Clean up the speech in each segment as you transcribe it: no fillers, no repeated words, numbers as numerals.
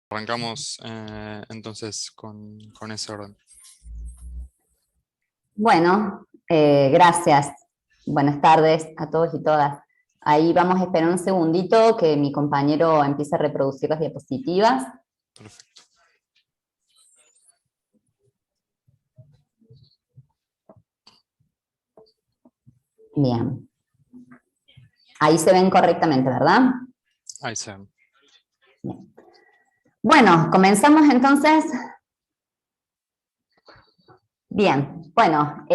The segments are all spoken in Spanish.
Arrancamos entonces con ese orden. Bueno, gracias. Buenas tardes a todos y todas. Ahí vamos a esperar un segundito que mi compañero empiece a reproducir las diapositivas. Perfecto. Bien. Ahí se ven correctamente, ¿verdad? Ahí se ven. Bien. Bueno, comenzamos entonces. Bien, bueno,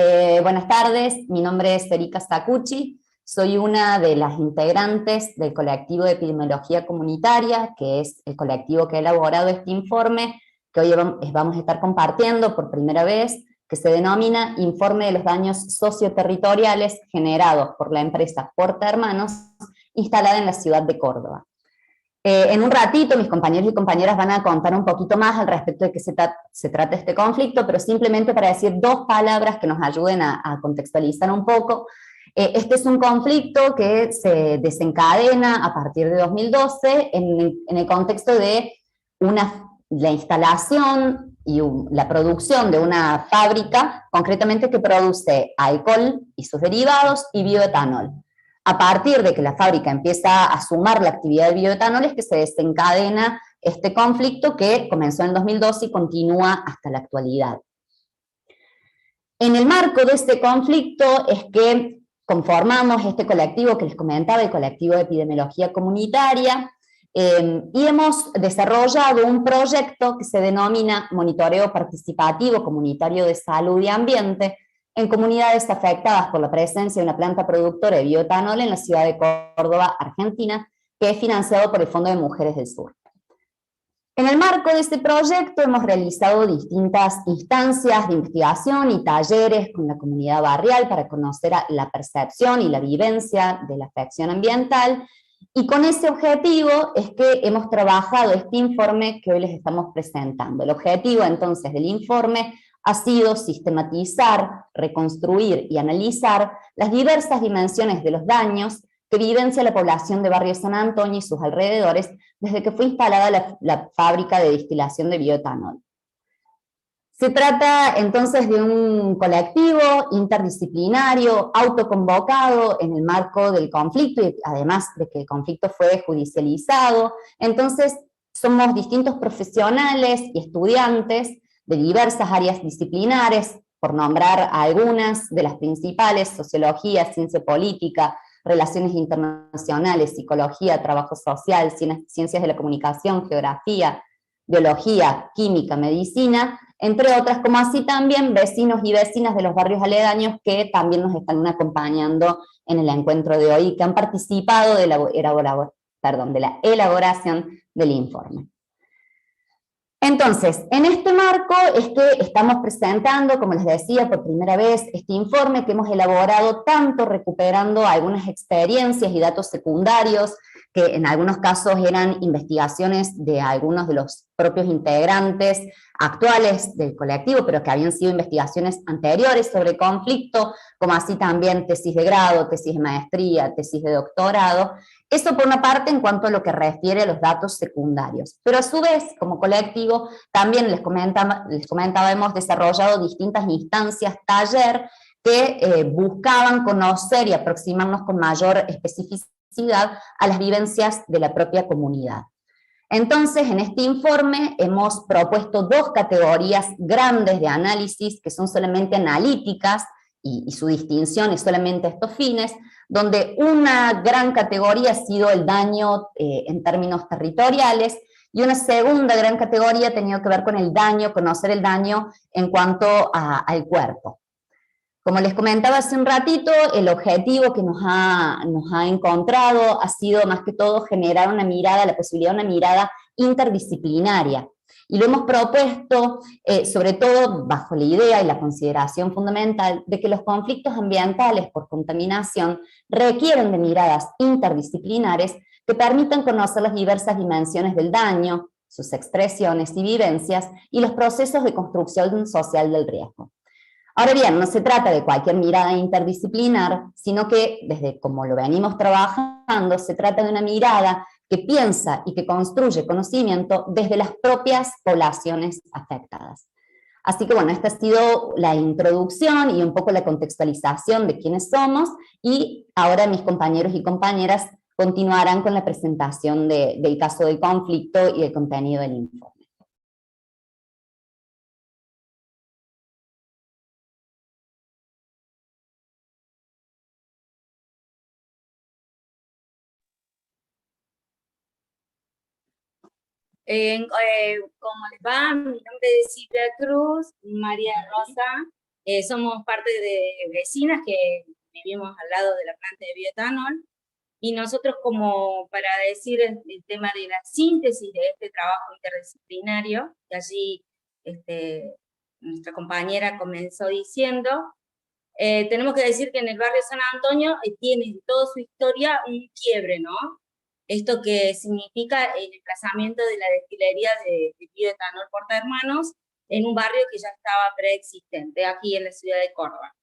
buenas tardes. Mi nombre es Erika Sakuchi. Soy una de las integrantes del colectivo de epidemiología comunitaria, que es el colectivo que ha elaborado este informe, que hoy vamos a estar compartiendo por primera vez, que se denomina Informe de los daños socioterritoriales generados por la empresa Porta Hermanos, instalada en la ciudad de Córdoba. En un ratito mis compañeros y compañeras van a contar un poquito más al respecto de qué se trata este conflicto, pero simplemente para decir dos palabras que nos ayuden a contextualizar un poco. Este es un conflicto que se desencadena a partir de 2012 en el contexto de la instalación y la producción de una fábrica, concretamente que produce alcohol y sus derivados y bioetanol. A partir de que la fábrica empieza a sumar la actividad de bioetanol es que se desencadena este conflicto que comenzó en 2012 y continúa hasta la actualidad. En el marco de este conflicto es que conformamos este colectivo que les comentaba, el colectivo de epidemiología comunitaria, y hemos desarrollado un proyecto que se denomina Monitoreo Participativo Comunitario de Salud y Ambiente en comunidades afectadas por la presencia de una planta productora de bioetanol en la ciudad de Córdoba, Argentina, que es financiado por el Fondo de Mujeres del Sur. En el marco de este proyecto hemos realizado distintas instancias de investigación y talleres con la comunidad barrial para conocer la percepción y la vivencia de la afección ambiental, y con ese objetivo es que hemos trabajado este informe que hoy les estamos presentando. El objetivo entonces del informe ha sido sistematizar, reconstruir y analizar las diversas dimensiones de los daños que vivencia la población de Barrio San Antonio y sus alrededores desde que fue instalada la fábrica de destilación de bioetanol. Se trata entonces de un colectivo interdisciplinario, autoconvocado en el marco del conflicto, y además de que el conflicto fue judicializado. Entonces somos distintos profesionales y estudiantes de diversas áreas disciplinares, por nombrar algunas de las principales: sociología, ciencia política, relaciones internacionales, psicología, trabajo social, ciencias de la comunicación, geografía, biología, química, medicina, entre otras, como así también vecinos y vecinas de los barrios aledaños que también nos están acompañando en el encuentro de hoy y que han participado de la elaboración del informe. Entonces, en este marco es que estamos presentando, como les decía, por primera vez este informe que hemos elaborado tanto recuperando algunas experiencias y datos secundarios, que en algunos casos eran investigaciones de algunos de los propios integrantes actuales del colectivo, pero que habían sido investigaciones anteriores sobre conflicto, como así también tesis de grado, tesis de maestría, tesis de doctorado. Eso por una parte en cuanto a lo que refiere a los datos secundarios, pero a su vez, como colectivo, también les comentaba, hemos desarrollado distintas instancias, taller, que buscaban conocer y aproximarnos con mayor especificidad a las vivencias de la propia comunidad. Entonces, en este informe hemos propuesto dos categorías grandes de análisis que son solamente analíticas, y su distinción es solamente a estos fines, donde una gran categoría ha sido el daño en términos territoriales, y una segunda gran categoría ha tenido que ver con el daño, conocer el daño en cuanto al cuerpo. Como les comentaba hace un ratito, el objetivo que nos ha encontrado ha sido más que todo generar una mirada, la posibilidad de una mirada interdisciplinaria. Y lo hemos propuesto sobre todo bajo la idea y la consideración fundamental de que los conflictos ambientales por contaminación requieren de miradas interdisciplinares que permitan conocer las diversas dimensiones del daño, sus expresiones y vivencias, y los procesos de construcción social del riesgo. Ahora bien, no se trata de cualquier mirada interdisciplinar, sino que, desde como lo venimos trabajando, se trata de una mirada que piensa y que construye conocimiento desde las propias poblaciones afectadas. Así que bueno, esta ha sido la introducción y un poco la contextualización de quiénes somos, y ahora mis compañeros y compañeras continuarán con la presentación del caso del conflicto y el contenido del informe. ¿Cómo les va? Mi nombre es Silvia Cruz, María Rosa. Somos parte de vecinas que vivimos al lado de la planta de bioetanol, y nosotros, como para decir el tema de la síntesis de este trabajo interdisciplinario, que allí nuestra compañera comenzó diciendo, tenemos que decir que en el barrio San Antonio tiene en toda su historia un quiebre, ¿no? Esto que significa el desplazamiento de la destilería de bioetanol Porta Hermanos en un barrio que ya estaba preexistente, aquí en la ciudad de Córdoba,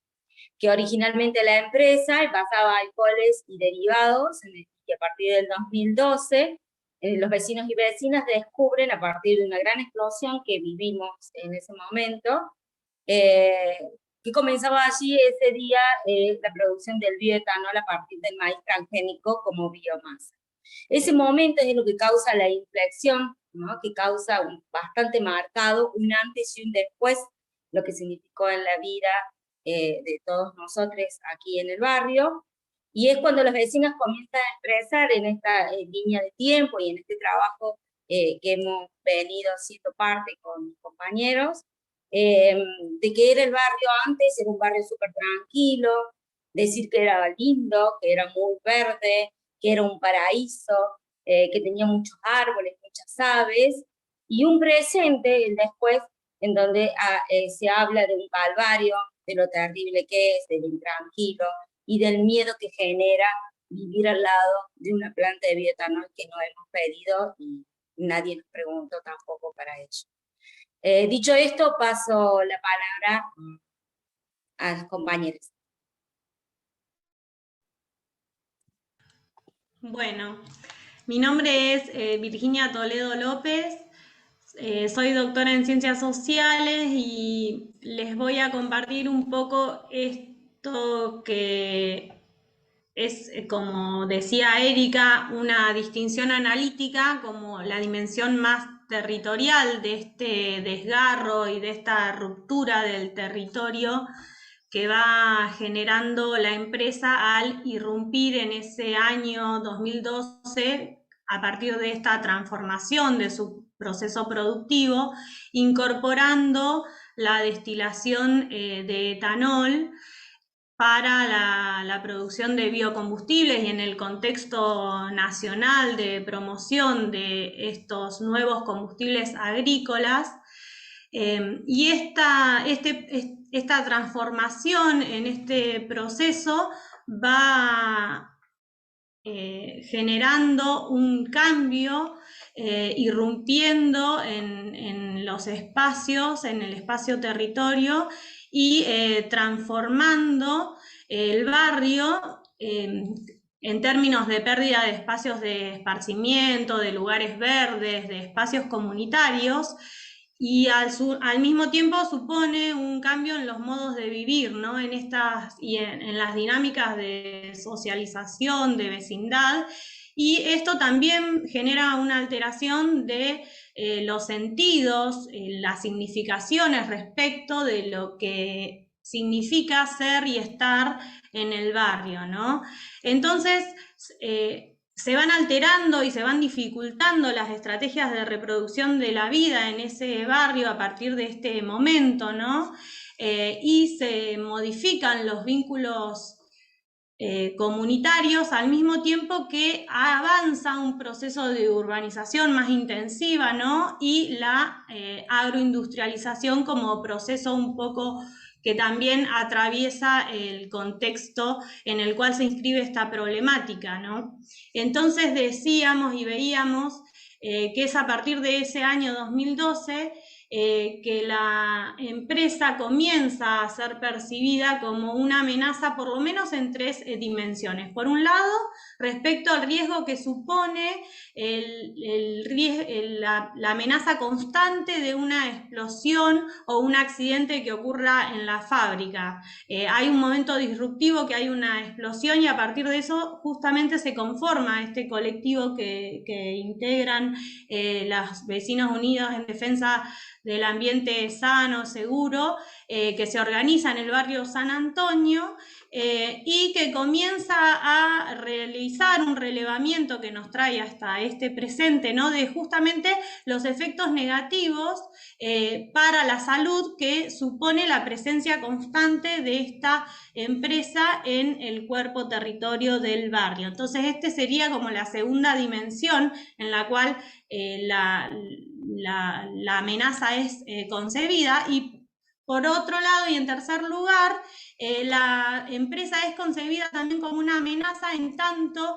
que originalmente la empresa envasaba alcoholes y derivados, y a partir del 2012 los vecinos y vecinas descubren, a partir de una gran explosión que vivimos en ese momento, que comenzaba allí ese día la producción del bioetanol a partir del maíz transgénico como biomasa. Ese momento es lo que causa la inflexión, ¿no? Que causa bastante marcado un antes y un después, lo que significó en la vida de todos nosotros aquí en el barrio, y es cuando los vecinos comienzan a expresar en esta línea de tiempo y en este trabajo que hemos venido siendo parte con mis compañeros, de que era el barrio antes, era un barrio súper tranquilo, decir que era lindo, que era muy verde, que era un paraíso, que tenía muchos árboles, muchas aves, y un presente, el después, en donde se habla de un calvario, de lo terrible que es, del intranquilo, y del miedo que genera vivir al lado de una planta de bioetanol que no hemos pedido y nadie nos preguntó tampoco para ello. Dicho esto, paso la palabra a los compañeros. Bueno, mi nombre es Virginia Toledo López, soy doctora en Ciencias Sociales y les voy a compartir un poco esto que es, como decía Erika, una distinción analítica como la dimensión más territorial de este desgarro y de esta ruptura del territorio que va generando la empresa al irrumpir en ese año 2012 a partir de esta transformación de su proceso productivo, incorporando la destilación de etanol para la producción de biocombustibles, y en el contexto nacional de promoción de estos nuevos combustibles agrícolas. Y esta transformación en este proceso va generando un cambio, irrumpiendo en los espacios, en el espacio-territorio, y transformando el barrio en términos de pérdida de espacios de esparcimiento, de lugares verdes, de espacios comunitarios, y al mismo tiempo supone un cambio en los modos de vivir, ¿no? En las dinámicas de socialización, de vecindad, y esto también genera una alteración de los sentidos, las significaciones respecto de lo que significa ser y estar en el barrio, ¿no? Entonces, se van alterando y se van dificultando las estrategias de reproducción de la vida en ese barrio a partir de este momento, ¿no? Y se modifican los vínculos comunitarios al mismo tiempo que avanza un proceso de urbanización más intensiva, ¿no? Y la agroindustrialización como proceso un poco que también atraviesa el contexto en el cual se inscribe esta problemática, ¿no? Entonces decíamos y veíamos que es a partir de ese año 2012 que la empresa comienza a ser percibida como una amenaza, por lo menos en tres dimensiones. Por un lado, respecto al riesgo que supone la amenaza constante de una explosión o un accidente que ocurra en la fábrica. Hay un momento disruptivo, que hay una explosión, y a partir de eso justamente se conforma este colectivo que integran los Vecinos Unidos en Defensa del Ambiente Sano, Seguro, que se organiza en el barrio San Antonio, y que comienza a realizar un relevamiento que nos trae hasta este presente, ¿no?, de justamente los efectos negativos para la salud que supone la presencia constante de esta empresa en el cuerpo territorio del barrio. Entonces, este sería como la segunda dimensión en la cual la amenaza es concebida. Y por otro lado, y en tercer lugar, la empresa es concebida también como una amenaza en tanto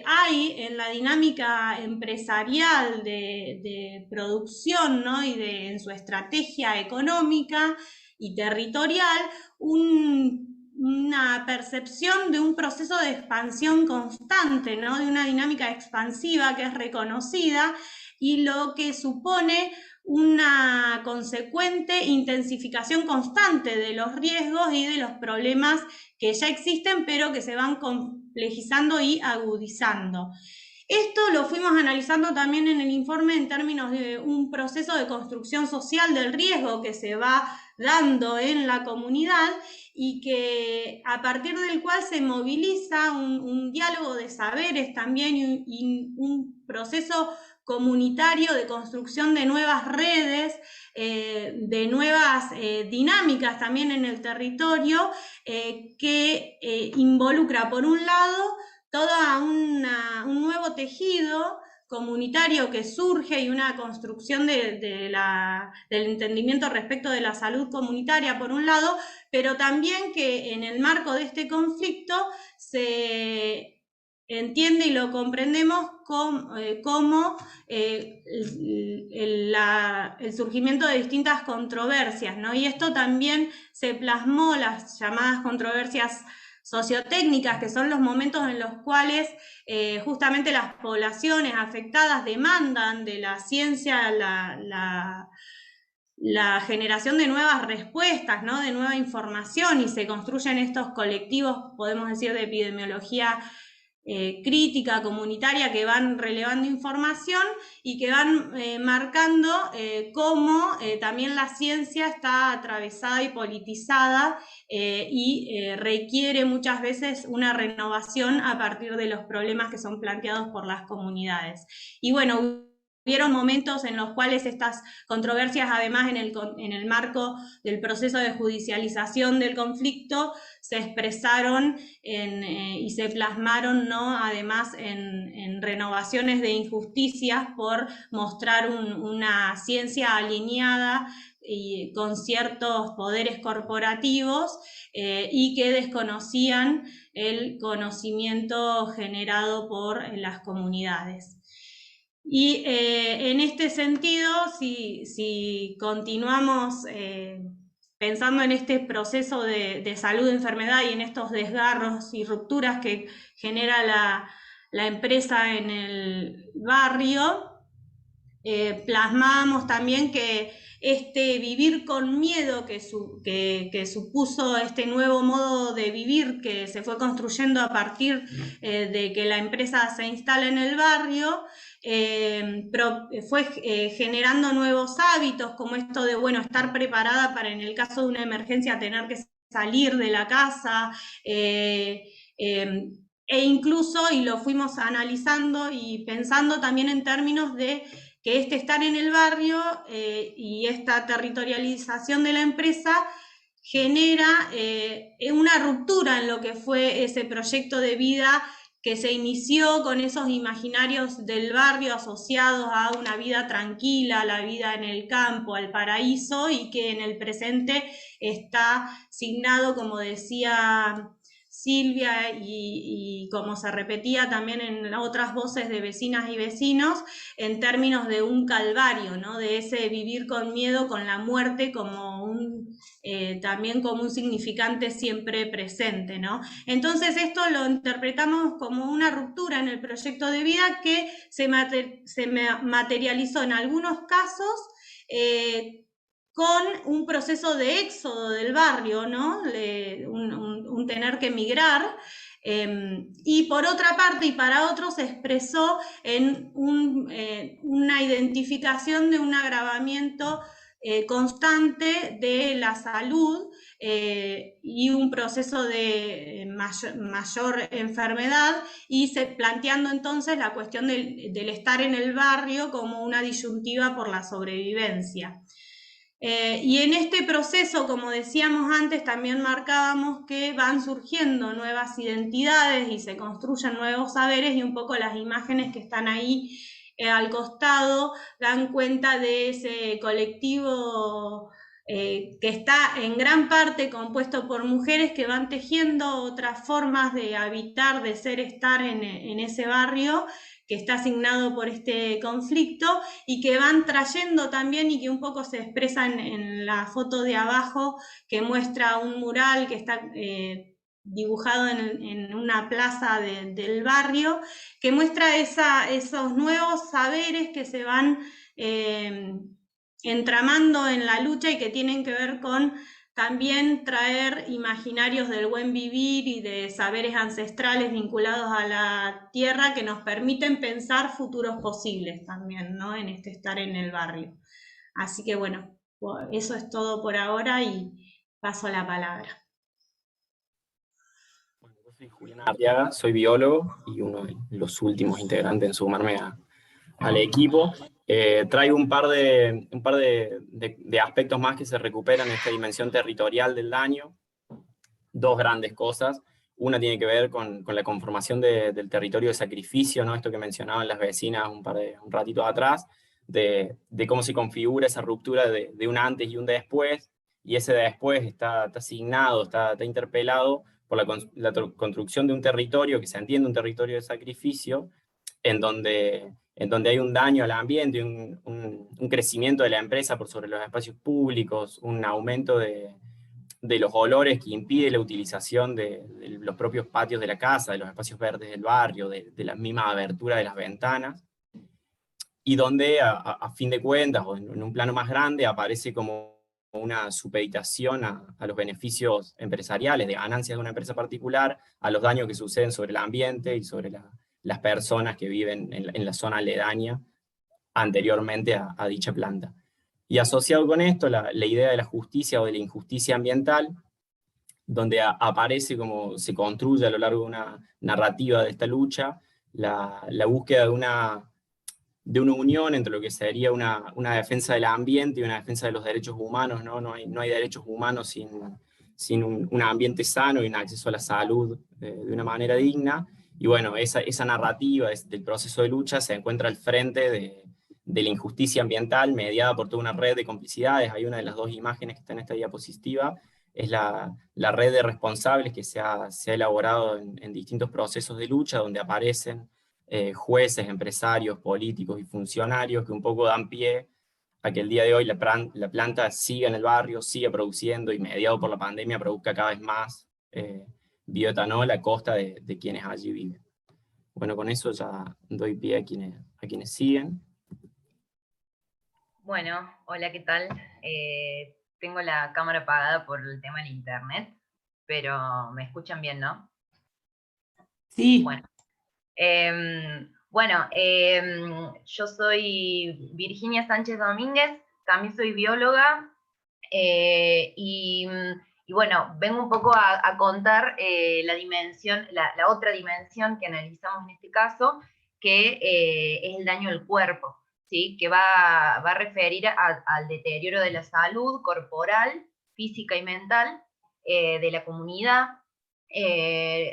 hay en la dinámica empresarial de producción, ¿no?, y en su estrategia económica y territorial una percepción de un proceso de expansión constante, ¿no?, de una dinámica expansiva que es reconocida, y lo que supone una consecuente intensificación constante de los riesgos y de los problemas que ya existen, pero que se van complejizando y agudizando. Esto lo fuimos analizando también en el informe en términos de un proceso de construcción social del riesgo que se va dando en la comunidad, y que a partir del cual se moviliza un diálogo de saberes también, y un proceso comunitario de construcción de nuevas redes, de nuevas dinámicas también en el territorio, que involucra, por un lado, todo un nuevo tejido comunitario que surge, y una construcción del entendimiento respecto de la salud comunitaria, por un lado, pero también que en el marco de este conflicto se entiende y lo comprendemos como el surgimiento de distintas controversias, ¿no? Y esto también se plasmó, las llamadas controversias sociotécnicas, que son los momentos en los cuales justamente las poblaciones afectadas demandan de la ciencia la generación de nuevas respuestas, ¿no?, de nueva información, y se construyen estos colectivos, podemos decir, de epidemiología crítica, comunitaria, que van relevando información y que van marcando cómo también la ciencia está atravesada y politizada, y requiere muchas veces una renovación a partir de los problemas que son planteados por las comunidades. Y bueno, hubieron momentos en los cuales estas controversias, además en el marco del proceso de judicialización del conflicto, se expresaron y se plasmaron, ¿no?, además en renovaciones de injusticias por mostrar una ciencia alineada y con ciertos poderes corporativos, y que desconocían el conocimiento generado por las comunidades. Y en este sentido, si continuamos pensando en este proceso de salud, enfermedad, y en estos desgarros y rupturas que genera la empresa en el barrio, plasmamos también que este vivir con miedo que supuso este nuevo modo de vivir que se fue construyendo a partir de que la empresa se instala en el barrio, fue generando nuevos hábitos, como esto de, bueno, estar preparada para, en el caso de una emergencia, tener que salir de la casa, e incluso, y lo fuimos analizando y pensando también en términos de que este estar en el barrio y esta territorialización de la empresa genera una ruptura en lo que fue ese proyecto de vida que se inició con esos imaginarios del barrio asociados a una vida tranquila, a la vida en el campo, al paraíso, y que en el presente está signado, como decía Silvia y como se repetía también en otras voces de vecinas y vecinos, en términos de un calvario, ¿no? De ese vivir con miedo, con la muerte como también como un significante siempre presente, ¿no? Entonces esto lo interpretamos como una ruptura en el proyecto de vida que se materializó en algunos casos con un proceso de éxodo del barrio, ¿no? Un tener que emigrar, y por otra parte y para otros se expresó en una identificación de un agravamiento constante de la salud y un proceso de mayor enfermedad, y planteando entonces la cuestión del estar en el barrio como una disyuntiva por la sobrevivencia. Y en este proceso, como decíamos antes, también marcábamos que van surgiendo nuevas identidades y se construyen nuevos saberes, y un poco las imágenes que están ahí al costado dan cuenta de ese colectivo que está en gran parte compuesto por mujeres que van tejiendo otras formas de habitar, de ser, estar en ese barrio que está asignado por este conflicto, y que van trayendo también, y que un poco se expresan en la foto de abajo, que muestra un mural que está dibujado en una plaza del barrio, que muestra esos nuevos saberes que se van entramando en la lucha, y que tienen que ver con también traer imaginarios del buen vivir y de saberes ancestrales vinculados a la tierra, que nos permiten pensar futuros posibles también, ¿no? En este estar en el barrio. Así que bueno, eso es todo por ahora y paso la palabra. Bueno, yo soy Julián Arteaga, soy biólogo y uno de los últimos integrantes en sumarme al equipo. Traigo un par de aspectos más que se recuperan en esta dimensión territorial del daño. Dos grandes cosas. Una tiene que ver con la conformación del territorio de sacrificio, ¿no? Esto que mencionaban las vecinas un ratito atrás, de cómo se configura esa ruptura de un antes y un después, y ese después está asignado, está interpelado por la construcción de un territorio que se entiende un territorio de sacrificio, en donde hay un daño al ambiente, un crecimiento de la empresa por sobre los espacios públicos, un aumento de los olores que impide la utilización de los propios patios de la casa, de los espacios verdes del barrio, de la misma abertura de las ventanas, y donde a fin de cuentas, o en un plano más grande, aparece como una supeditación a los beneficios empresariales, de ganancias de una empresa particular, a los daños que suceden sobre el ambiente y sobre las personas que viven en la zona aledaña anteriormente a dicha planta. Y asociado con esto, la idea de la justicia o de la injusticia ambiental, donde aparece como se construye a lo largo de una narrativa de esta lucha, la búsqueda de una unión entre lo que sería una defensa del ambiente y una defensa de los derechos humanos, ¿no? No hay derechos humanos sin un ambiente sano y un acceso a la salud de una manera digna. Y bueno, esa narrativa del proceso de lucha se encuentra al frente de la injusticia ambiental, mediada por toda una red de complicidades. Hay una de las dos imágenes que está en esta diapositiva, es la red de responsables que se ha elaborado en distintos procesos de lucha, donde aparecen jueces, empresarios, políticos y funcionarios que un poco dan pie a que el día de hoy la planta siga en el barrio, siga produciendo, y mediado por la pandemia produzca cada vez más bioetanol a costa de quienes allí viven. Bueno, con eso ya doy pie a quienes siguen. Bueno, hola, ¿qué tal? Tengo la cámara apagada por el tema del internet, pero me escuchan bien, ¿no? Sí. Bueno, yo soy Virginia Sánchez Domínguez, también soy bióloga, y bueno, vengo un poco a contar la otra dimensión que analizamos en este caso, que es el daño al cuerpo, ¿sí? Que va a referir al deterioro de la salud corporal, física y mental de la comunidad.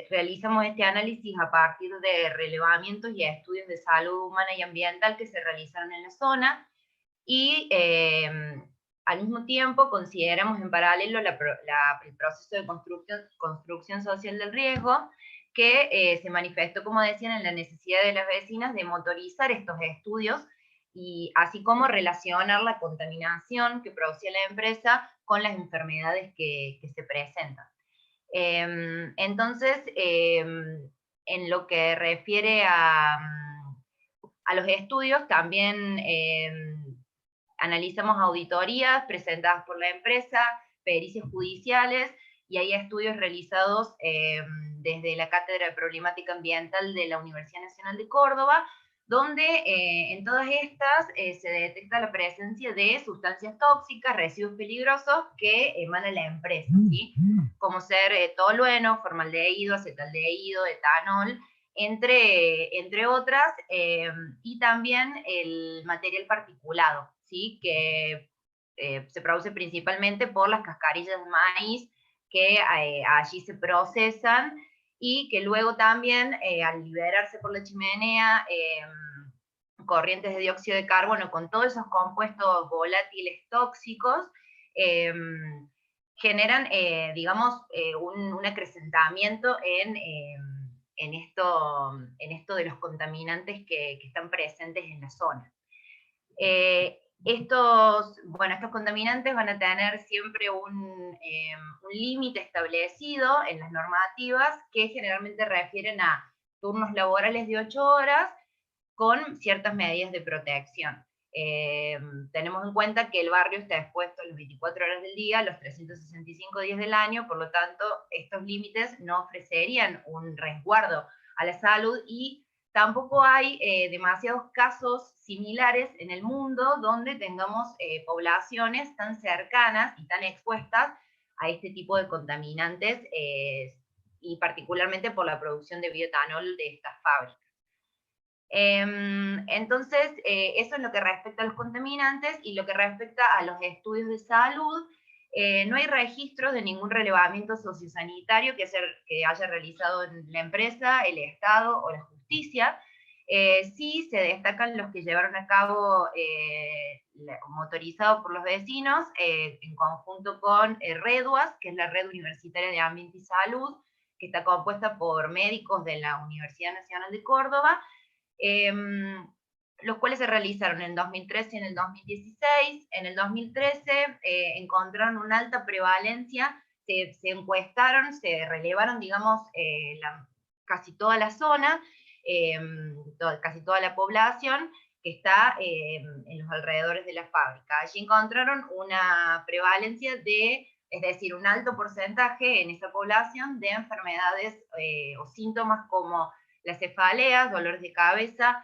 Realizamos este análisis a partir de relevamientos y estudios de salud humana y ambiental que se realizaron en la zona, y Al mismo tiempo, consideramos en paralelo el proceso de construcción social del riesgo, que se manifestó, como decían, en la necesidad de las vecinas de motorizar estos estudios, y así como relacionar la contaminación que producía la empresa con las enfermedades que se presentan. Entonces, en lo que refiere a los estudios, también analizamos auditorías presentadas por la empresa, pericias judiciales, y hay estudios realizados desde la Cátedra de Problemática Ambiental de la Universidad Nacional de Córdoba, donde en todas estas se detecta la presencia de sustancias tóxicas, residuos peligrosos que emana la empresa, ¿sí? Como ser tolueno, formaldehído, acetaldehído, etanol, entre otras, y también el material particulado, ¿sí? Que se produce principalmente por las cascarillas de maíz que allí se procesan, y que luego también, al liberarse por la chimenea, corrientes de dióxido de carbono con todos esos compuestos volátiles tóxicos, generan, digamos, un acrecentamiento en esto de los contaminantes que están presentes en la zona. Estos contaminantes van a tener siempre un límite establecido en las normativas, que generalmente refieren a turnos laborales de 8 horas con ciertas medidas de protección. Tenemos en cuenta que el barrio está expuesto a las 24 horas del día, los 365 días del año, por lo tanto, estos límites no ofrecerían un resguardo a la salud, y tampoco hay demasiados casos similares en el mundo donde tengamos poblaciones tan cercanas y tan expuestas a este tipo de contaminantes, y particularmente por la producción de bioetanol de estas fábricas. Entonces, eso es lo que respecta a los contaminantes, y lo que respecta a los estudios de salud, no hay registros de ningún relevamiento sociosanitario que haya realizado la empresa, el Estado o la justicia. Sí se destacan los que llevaron a cabo motorizados por los vecinos, en conjunto con REDUAS, que es la Red Universitaria de Ambiente y Salud, que está compuesta por médicos de la Universidad Nacional de Córdoba, los cuales se realizaron en el 2013 y en el 2016. En el 2013 encontraron una alta prevalencia, se encuestaron, se relevaron, digamos, casi toda la zona, casi toda la población que está en los alrededores de la fábrica. Allí encontraron una prevalencia es decir, un alto porcentaje en esa población de enfermedades o síntomas como las cefaleas, dolores de cabeza,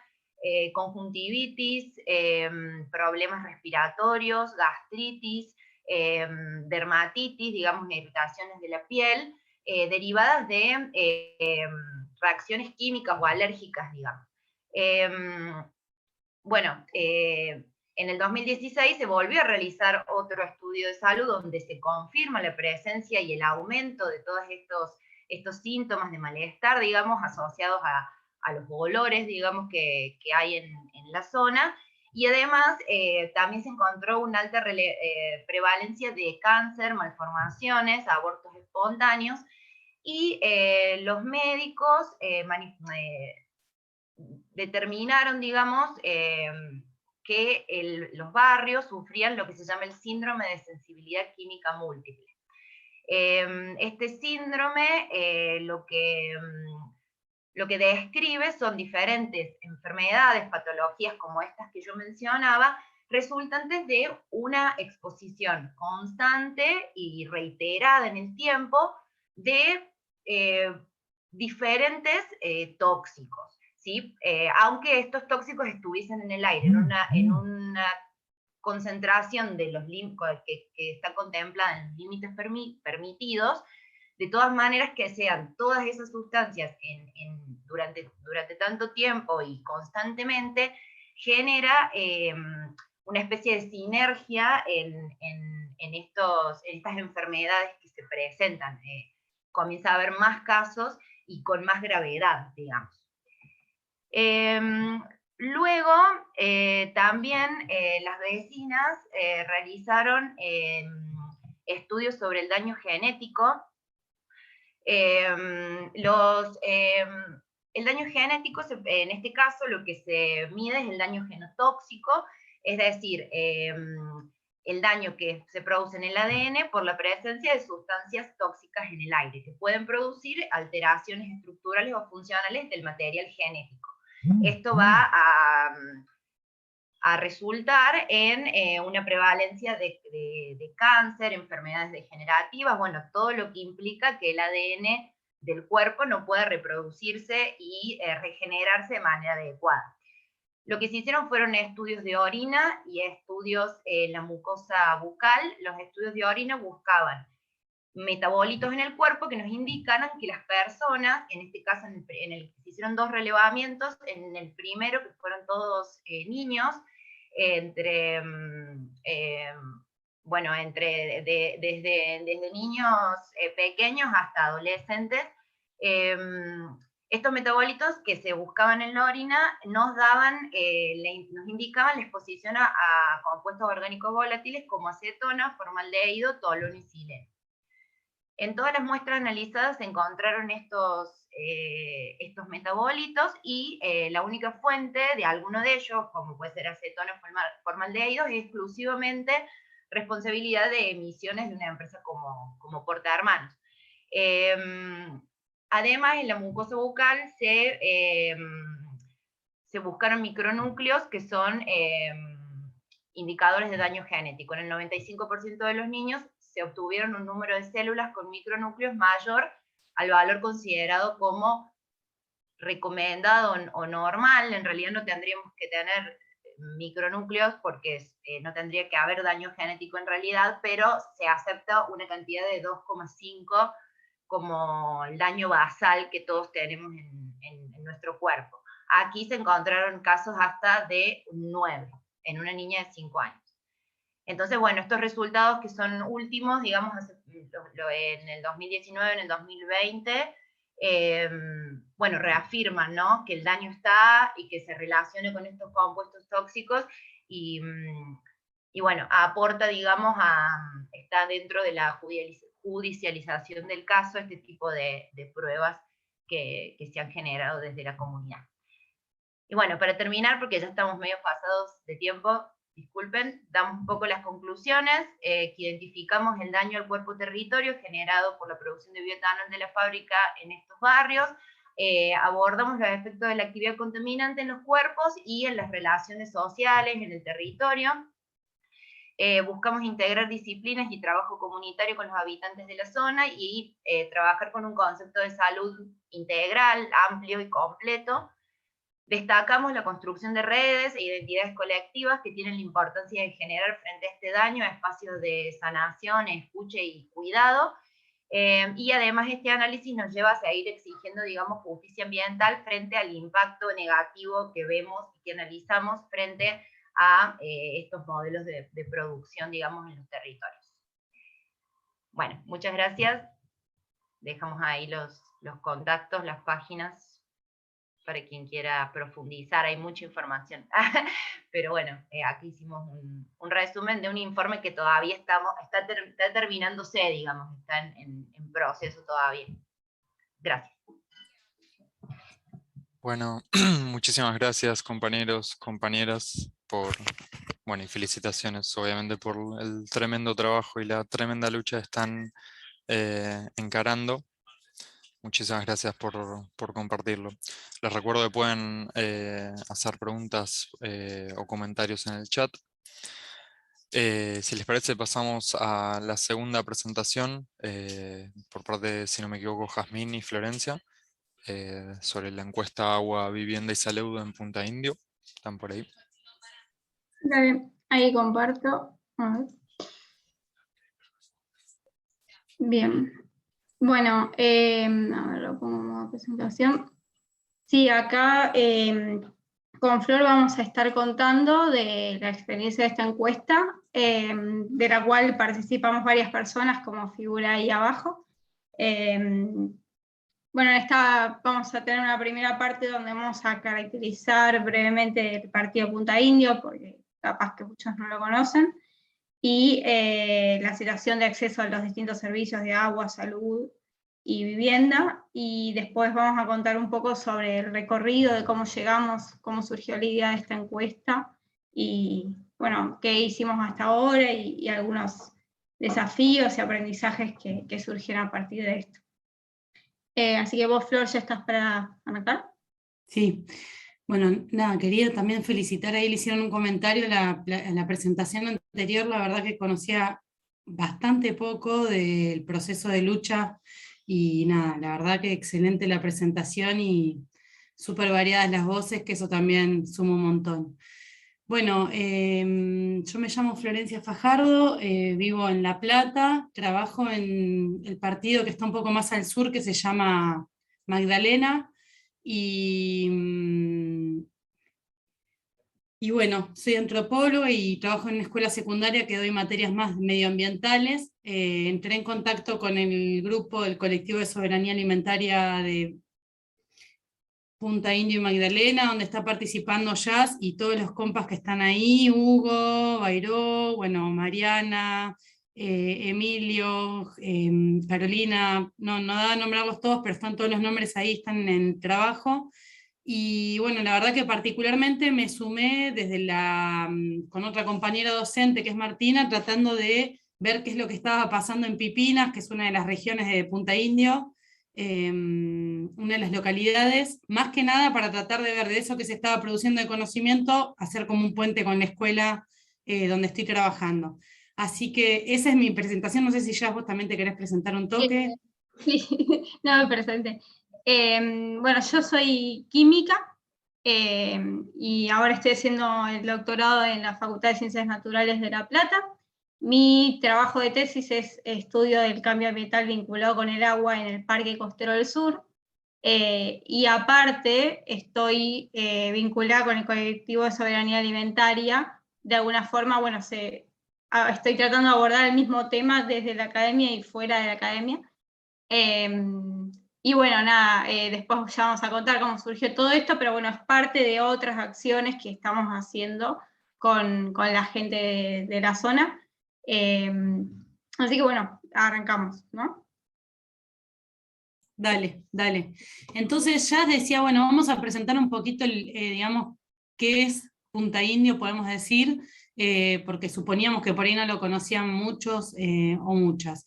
conjuntivitis, problemas respiratorios, gastritis, dermatitis, digamos, irritaciones de la piel, derivadas de reacciones químicas o alérgicas, digamos. En el 2016 se volvió a realizar otro estudio de salud donde se confirma la presencia y el aumento de todos estos síntomas de malestar, digamos, asociados a los olores, digamos, que hay en la zona, y además también se encontró una alta prevalencia de cáncer, malformaciones, abortos espontáneos, y los médicos determinaron, digamos, que los barrios sufrían lo que se llama el síndrome de sensibilidad química múltiple. Este síndrome lo que describe son diferentes enfermedades, patologías como estas que yo mencionaba, resultantes de una exposición constante y reiterada en el tiempo de diferentes tóxicos, ¿sí? Aunque estos tóxicos estuviesen en el aire, en una concentración de los que está contemplada en los límites permitidos, de todas maneras que sean todas esas sustancias durante tanto tiempo y constantemente, genera una especie de sinergia en estas enfermedades que se presentan. Comienza a haber más casos y con más gravedad, digamos. Luego, también las vecinas realizaron estudios sobre el daño genético. El daño genético, en este caso, lo que se mide es el daño genotóxico, es decir, el daño que se produce en el ADN por la presencia de sustancias tóxicas en el aire, que pueden producir alteraciones estructurales o funcionales del material genético. Esto va a resultar en una prevalencia de cáncer, enfermedades degenerativas, bueno, todo lo que implica que el ADN del cuerpo no pueda reproducirse y regenerarse de manera adecuada. Lo que se hicieron fueron estudios de orina y estudios en la mucosa bucal. Los estudios de orina buscaban metabolitos en el cuerpo que nos indican que las personas, en este caso se hicieron 2 relevamientos, en el primero, que fueron todos niños, desde niños pequeños hasta adolescentes. Estos metabolitos que se buscaban en la orina nos indicaban la exposición a compuestos orgánicos volátiles como acetona, formaldehído, tolueno y sileno. En todas las muestras analizadas se encontraron estos metabolitos, y la única fuente de alguno de ellos, como puede ser acetona o formaldehído, es exclusivamente responsabilidad de emisiones de una empresa como Portahermanos. Además, en la mucosa bucal se buscaron micronúcleos que son indicadores de daño genético. En el 95% de los niños se obtuvieron un número de células con micronúcleos mayor al valor considerado como recomendado o normal. En realidad no tendríamos que tener micronúcleos porque no tendría que haber daño genético en realidad, pero se acepta una cantidad de 2,5 como el daño basal que todos tenemos en nuestro cuerpo. Aquí se encontraron casos hasta de 9, en una niña de 5 años. Entonces, bueno, estos resultados que son últimos, digamos, en el 2019, en el 2020, bueno, reafirman, ¿no?, que el daño está y que se relaciona con estos compuestos tóxicos, y bueno, aporta, digamos, está dentro de la judicialización del caso este tipo de pruebas que se han generado desde la comunidad. Y bueno, para terminar, porque ya estamos medio pasados de tiempo, disculpen, damos un poco las conclusiones, que identificamos el daño al cuerpo territorio generado por la producción de bioetanol de la fábrica en estos barrios, abordamos los efectos de la actividad contaminante en los cuerpos y en las relaciones sociales, en el territorio. Buscamos integrar disciplinas y trabajo comunitario con los habitantes de la zona y trabajar con un concepto de salud integral, amplio y completo. Destacamos la construcción de redes e identidades colectivas que tienen la importancia de generar frente a este daño espacios de sanación, escucha y cuidado. Y además este análisis nos lleva a seguir exigiendo, digamos, justicia ambiental frente al impacto negativo que vemos y que analizamos frente a estos modelos de producción, digamos, en los territorios. Bueno, muchas gracias. Dejamos ahí los contactos, las páginas, para quien quiera profundizar. Hay mucha información. Pero bueno, aquí hicimos un resumen de un informe que todavía está terminándose, digamos, está en proceso todavía. Gracias. Bueno, muchísimas gracias, compañeros, compañeras, bueno, y felicitaciones, obviamente, por el tremendo trabajo y la tremenda lucha que están encarando. Muchísimas gracias por compartirlo. Les recuerdo que pueden hacer preguntas o comentarios en el chat. Si les parece, pasamos a la segunda presentación por parte de, si no me equivoco, Jazmín y Florencia, sobre la encuesta Agua, Vivienda y Salud en Punta Indio. ¿Están por ahí? Dale, ahí comparto. A ver. Bien. Bueno, a ver, lo pongo en modo presentación. Sí, acá con Flor vamos a estar contando de la experiencia de esta encuesta, de la cual participamos varias personas, como figura ahí abajo. Bueno, vamos a tener una primera parte donde vamos a caracterizar brevemente el partido Punta Indio, porque capaz que muchos no lo conocen, y la situación de acceso a los distintos servicios de agua, salud y vivienda, y después vamos a contar un poco sobre el recorrido de cómo llegamos, cómo surgió la idea de esta encuesta, y bueno, qué hicimos hasta ahora, y algunos desafíos y aprendizajes que surgieron a partir de esto. Así que vos, Flor, ¿ya estás para arrancar? Sí, bueno, nada, quería también felicitar, ahí le hicieron un comentario en la presentación anterior, la verdad que conocía bastante poco del proceso de lucha, y nada, la verdad que excelente la presentación y súper variadas las voces, que eso también suma un montón. Bueno, yo me llamo Florencia Fajardo, vivo en La Plata, trabajo en el partido que está un poco más al sur, que se llama Magdalena, y, y bueno, soy antropóloga y trabajo en una escuela secundaria que doy materias más medioambientales. Entré en contacto con el grupo del Colectivo de Soberanía Alimentaria de Punta Indio y Magdalena, donde está participando Jazz y todos los compas que están ahí, Hugo, Bairó, bueno, Mariana, Emilio, Carolina, no da a nombrarlos todos, pero están todos los nombres ahí, están en el trabajo. Y bueno, la verdad que particularmente me sumé con otra compañera docente que es Martina, tratando de ver qué es lo que estaba pasando en Pipinas, que es una de las regiones de Punta Indio, una de las localidades, más que nada para tratar de ver de eso que se estaba produciendo de conocimiento, hacer como un puente con la escuela donde estoy trabajando. Así que esa es mi presentación, no sé si ya vos también te querés presentar un toque. Sí, no me presenté. Bueno, yo soy química y ahora estoy haciendo el doctorado en la Facultad de Ciencias Naturales de La Plata. Mi trabajo de tesis es estudio del cambio ambiental vinculado con el agua en el Parque Costero del Sur, y aparte estoy vinculada con el Colectivo de Soberanía Alimentaria. De alguna forma, bueno, estoy tratando de abordar el mismo tema desde la academia y fuera de la academia. Y bueno, nada, después ya vamos a contar cómo surgió todo esto, pero bueno, es parte de otras acciones que estamos haciendo con la gente de la zona. Así que bueno, arrancamos, ¿no? Dale, dale. Entonces ya decía, bueno, vamos a presentar un poquito, digamos, qué es Punta Indio, podemos decir, porque suponíamos que por ahí no lo conocían muchos o muchas.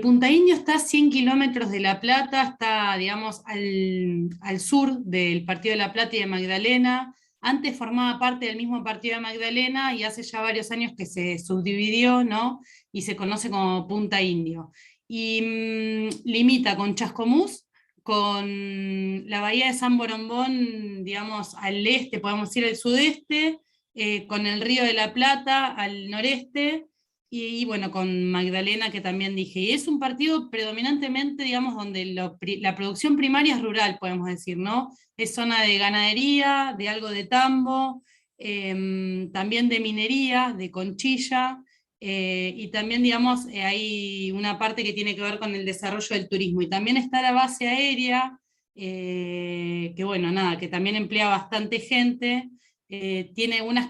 Punta Indio está a 100 kilómetros de La Plata, está, digamos, al sur del partido de La Plata y de Magdalena. Antes formaba parte del mismo partido de Magdalena y hace ya varios años que se subdividió, ¿no? Y se conoce como Punta Indio. Y limita con Chascomús, con la bahía de San Borombón, digamos, al este, podemos decir al sudeste, con el río de la Plata al noreste, y bueno, con Magdalena, que también dije. Y es un partido predominantemente, digamos, donde la producción primaria es rural, podemos decir, ¿no? Es zona de ganadería, de algo de tambo, también de minería, de conchilla, y también, digamos, hay una parte que tiene que ver con el desarrollo del turismo. Y también está la base aérea, que bueno, nada, que también emplea bastante gente, tiene unas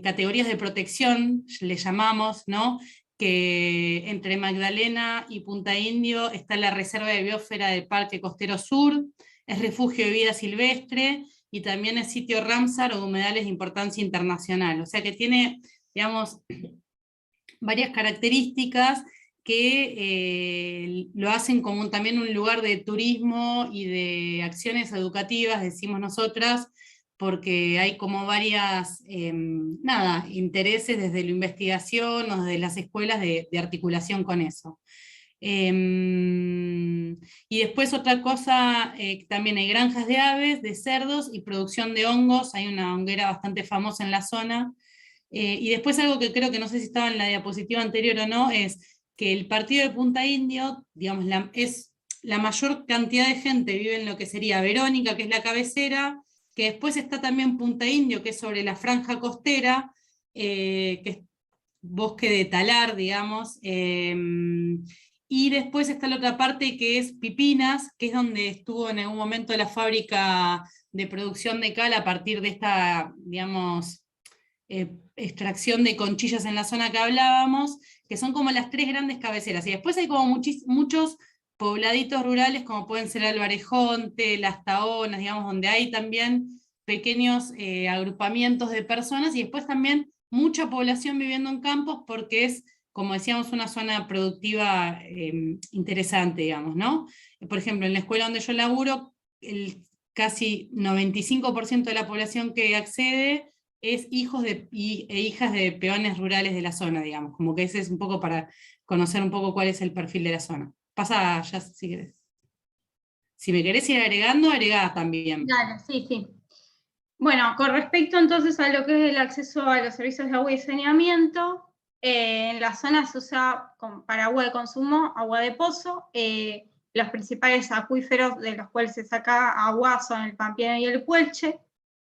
categorías de protección, le llamamos, ¿no? Que entre Magdalena y Punta Indio está la Reserva de Biosfera del Parque Costero Sur, es refugio de vida silvestre, y también es sitio Ramsar o de humedales de importancia internacional. O sea que tiene, digamos, varias características que lo hacen como también un lugar de turismo y de acciones educativas, decimos nosotras, porque hay como varias, intereses desde la investigación o desde las escuelas de articulación con eso. Y después otra cosa, también hay granjas de aves, de cerdos y producción de hongos, hay una honguera bastante famosa en la zona. Y después algo que creo que no sé si estaba en la diapositiva anterior o no, es que el partido de Punta Indio, digamos, es la mayor cantidad de gente vive en lo que sería Verónica, que es la cabecera, que después está también Punta Indio, que es sobre la franja costera, que es bosque de talar, digamos, Y después está la otra parte que es Pipinas, que es donde estuvo en algún momento la fábrica de producción de cal a partir de esta, digamos, extracción de conchillas en la zona que hablábamos, que son como las 3 grandes cabeceras. Y después hay como muchos pobladitos rurales, como pueden ser Alvarejonte, Las Tahonas, digamos, donde hay también pequeños agrupamientos de personas, y después también mucha población viviendo en campos, porque es, como decíamos, una zona productiva interesante, digamos, ¿no? Por ejemplo, en la escuela donde yo laburo, el casi 95% de la población que accede es hijos e hijas de peones rurales de la zona, digamos, como que ese es un poco para conocer un poco cuál es el perfil de la zona. Pasa ya si querés. Si me querés ir agregando, agregá también. Claro, sí, sí. Bueno, con respecto entonces a lo que es el acceso a los servicios de agua y saneamiento, en la zona se usa para agua de consumo, agua de pozo. Los principales acuíferos de los cuales se saca agua son el Pampeano y el Puelche.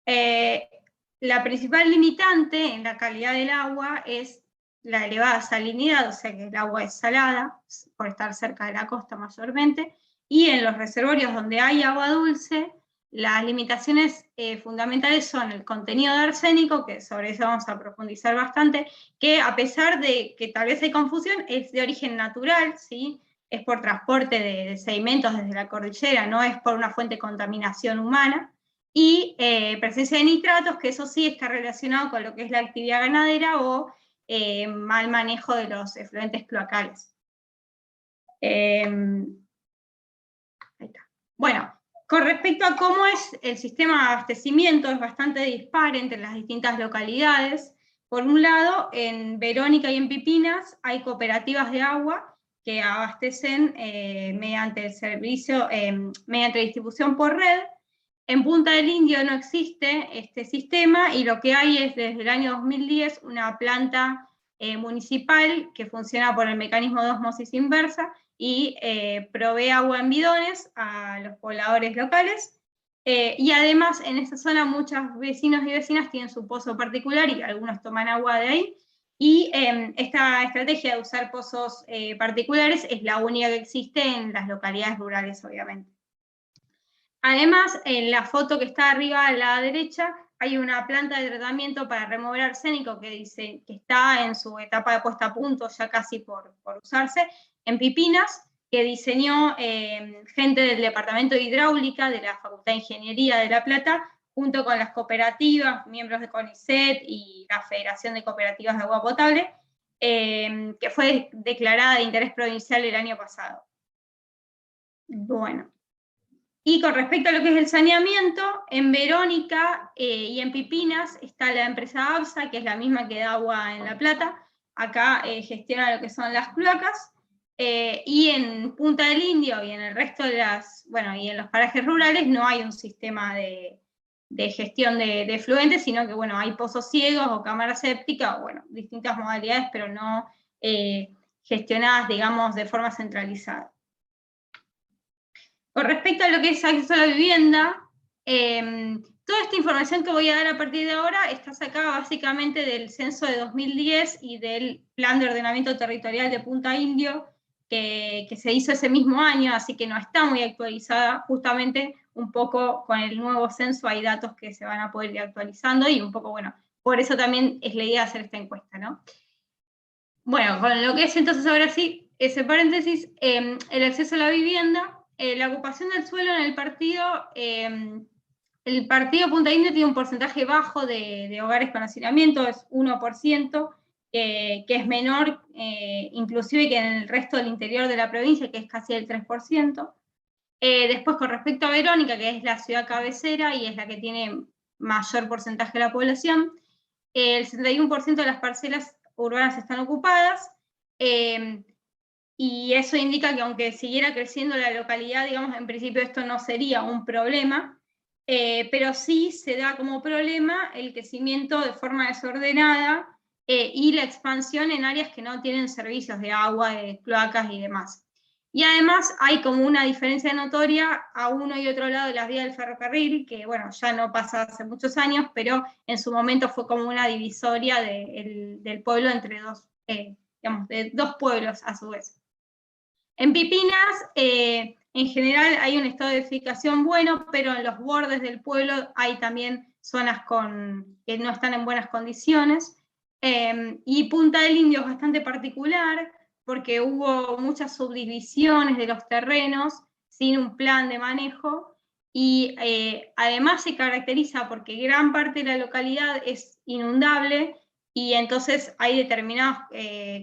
La principal limitante en la calidad del agua es la elevada salinidad, o sea que el agua es salada, por estar cerca de la costa mayormente, y en los reservorios donde hay agua dulce, las limitaciones fundamentales son el contenido de arsénico, que sobre eso vamos a profundizar bastante, que a pesar de que tal vez hay confusión, es de origen natural, ¿sí? Es por transporte de sedimentos desde la cordillera, no es por una fuente de contaminación humana, y presencia de nitratos, que eso sí está relacionado con lo que es la actividad ganadera o mal manejo de los efluentes cloacales. Ahí está. Bueno, con respecto a cómo es el sistema de abastecimiento, es bastante dispar entre las distintas localidades. Por un lado, en Verónica y en Pipinas hay cooperativas de agua que abastecen mediante el servicio, mediante distribución por red. En Punta del Indio no existe este sistema y lo que hay es desde el año 2010 una planta municipal que funciona por el mecanismo de osmosis inversa y provee agua en bidones a los pobladores locales. Y además en esa zona muchos vecinos y vecinas tienen su pozo particular y algunos toman agua de ahí. Y esta estrategia de usar pozos particulares es la única que existe en las localidades rurales, obviamente. Además, en la foto que está arriba a la derecha, hay una planta de tratamiento para remover arsénico que dice que está en su etapa de puesta a punto, ya casi por usarse, en Pipinas, que diseñó gente del Departamento de Hidráulica de la Facultad de Ingeniería de La Plata, junto con las cooperativas, miembros de CONICET y la Federación de Cooperativas de Agua Potable, que fue declarada de interés provincial el año pasado. Bueno. Y con respecto a lo que es el saneamiento, en Verónica y en Pipinas está la empresa ABSA, que es la misma que da agua en La Plata. Acá gestiona lo que son las cloacas. Y en Punta del Indio y en el resto de las, bueno, y en los parajes rurales no hay un sistema de gestión de efluentes, sino que, bueno, hay pozos ciegos o cámaras sépticas, bueno, distintas modalidades, pero no gestionadas, digamos, de forma centralizada. Con respecto a lo que es acceso a la vivienda, toda esta información que voy a dar a partir de ahora está sacada básicamente del censo de 2010 y del plan de ordenamiento territorial de Punta Indio, que se hizo ese mismo año, así que no está muy actualizada. Justamente un poco con el nuevo censo hay datos que se van a poder ir actualizando y un poco, bueno, por eso también es la idea de hacer esta encuesta, ¿no? Bueno, con lo que es entonces ahora sí, ese paréntesis, el acceso a la vivienda. La ocupación del suelo en el partido Punta Indio tiene un porcentaje bajo de hogares con hacinamiento, es 1%, que es menor inclusive que en el resto del interior de la provincia, que es casi el 3%. Después, con respecto a Verónica, que es la ciudad cabecera y es la que tiene mayor porcentaje de la población, el 61% de las parcelas urbanas están ocupadas, y eso indica que aunque siguiera creciendo la localidad, digamos, en principio esto no sería un problema, pero sí se da como problema el crecimiento de forma desordenada y la expansión en áreas que no tienen servicios de agua, de cloacas y demás. Y además hay como una diferencia notoria a uno y otro lado de las vías del ferrocarril, que bueno, ya no pasa hace muchos años, pero en su momento fue como una divisoria del pueblo entre dos, digamos, de dos pueblos a su vez. En Pipinas, en general hay un estado de edificación bueno, pero en los bordes del pueblo hay también zonas que no están en buenas condiciones. Y Punta del Indio es bastante particular porque hubo muchas subdivisiones de los terrenos sin un plan de manejo, y además se caracteriza porque gran parte de la localidad es inundable, y entonces hay determinados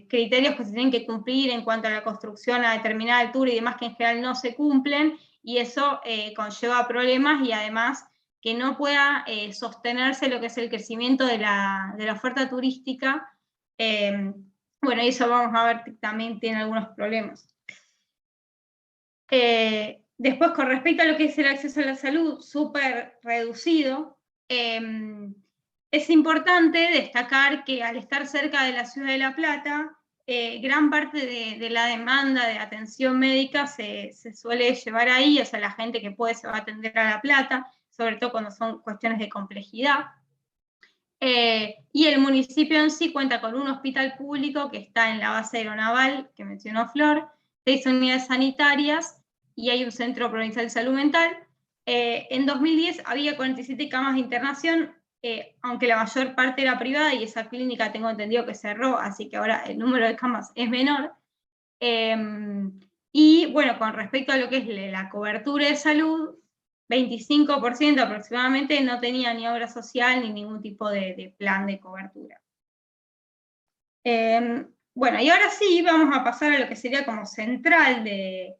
criterios que se tienen que cumplir en cuanto a la construcción a determinada altura y demás, que en general no se cumplen, y eso conlleva problemas, y además que no pueda sostenerse lo que es el crecimiento de la oferta turística. Bueno, y eso vamos a ver que también tiene algunos problemas. Después, con respecto a lo que es el acceso a la salud, súper reducido. Es importante destacar que al estar cerca de la ciudad de La Plata, gran parte de la demanda de atención médica se suele llevar ahí, o sea, la gente que puede se va a atender a La Plata, sobre todo cuando son cuestiones de complejidad. Y el municipio en sí cuenta con un hospital público que está en la base aeronaval, que mencionó Flor, 6 unidades sanitarias, y hay un centro provincial de salud mental. En 2010 había 47 camas de internación, aunque la mayor parte era privada, y esa clínica tengo entendido que cerró, así que ahora el número de camas es menor. Y bueno, con respecto a lo que es la cobertura de salud, 25% aproximadamente no tenía ni obra social ni ningún tipo de plan de cobertura. Bueno, y ahora sí vamos a pasar a lo que sería como central de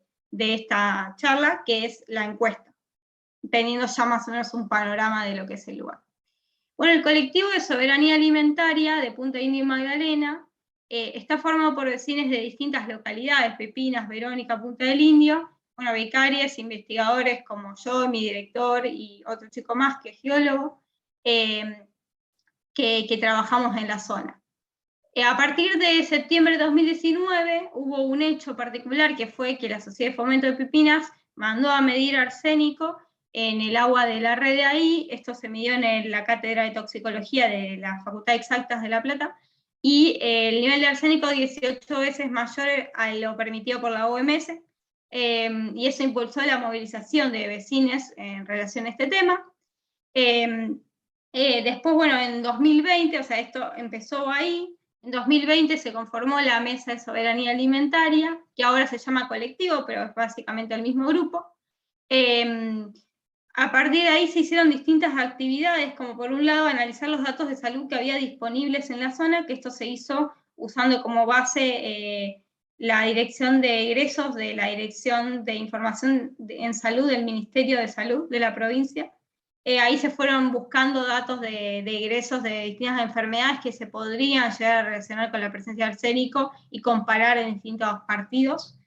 esta charla, que es la encuesta, teniendo ya más o menos un panorama de lo que es el lugar. Bueno, el colectivo de soberanía alimentaria de Punta Indio y Magdalena está formado por vecinos de distintas localidades: Pepinas, Verónica, Punta del Indio, bueno, becarios, investigadores como yo, mi director y otro chico más que es geólogo, que trabajamos en la zona. A partir de septiembre de 2019 hubo un hecho particular, que fue que la Sociedad de Fomento de Pepinas mandó a medir arsénico en el agua de la red de ahí. Esto se midió en la cátedra de toxicología de la Facultad de Exactas de La Plata, y el nivel de arsénico 18 veces mayor a lo permitido por la OMS, y eso impulsó la movilización de vecinos en relación a este tema. Después, bueno, en 2020, o sea, esto empezó ahí. En 2020 se conformó la Mesa de Soberanía Alimentaria, que ahora se llama Colectivo, pero es básicamente el mismo grupo. A partir de ahí se hicieron distintas actividades, como por un lado analizar los datos de salud que había disponibles en la zona, que esto se hizo usando como base la Dirección de Egresos de la Dirección de Información en Salud del Ministerio de Salud de la provincia. Ahí se fueron buscando datos de egresos de distintas enfermedades que se podrían llegar a relacionar con la presencia de arsénico y comparar en distintos partidos.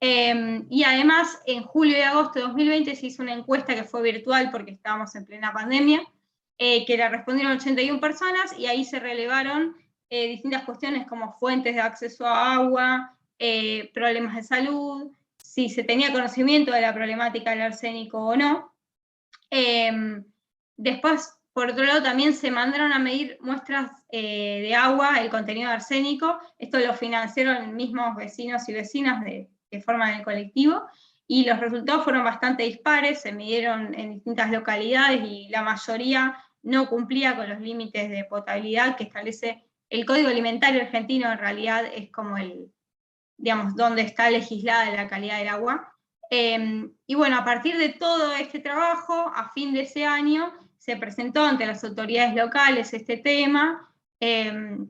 Y además, en julio y agosto de 2020 se hizo una encuesta que fue virtual porque estábamos en plena pandemia, que la respondieron 81 personas, y ahí se relevaron distintas cuestiones como fuentes de acceso a agua, problemas de salud, si se tenía conocimiento de la problemática del arsénico o no. Después, por otro lado, también se mandaron a medir muestras de agua, el contenido de arsénico. Esto lo financiaron mismos vecinos y vecinas que forman el colectivo, y los resultados fueron bastante dispares. Se midieron en distintas localidades y la mayoría no cumplía con los límites de potabilidad que establece el Código Alimentario Argentino. En realidad es como digamos, donde está legislada la calidad del agua. Y bueno, a partir de todo este trabajo, a fin de ese año, se presentó ante las autoridades locales este tema, de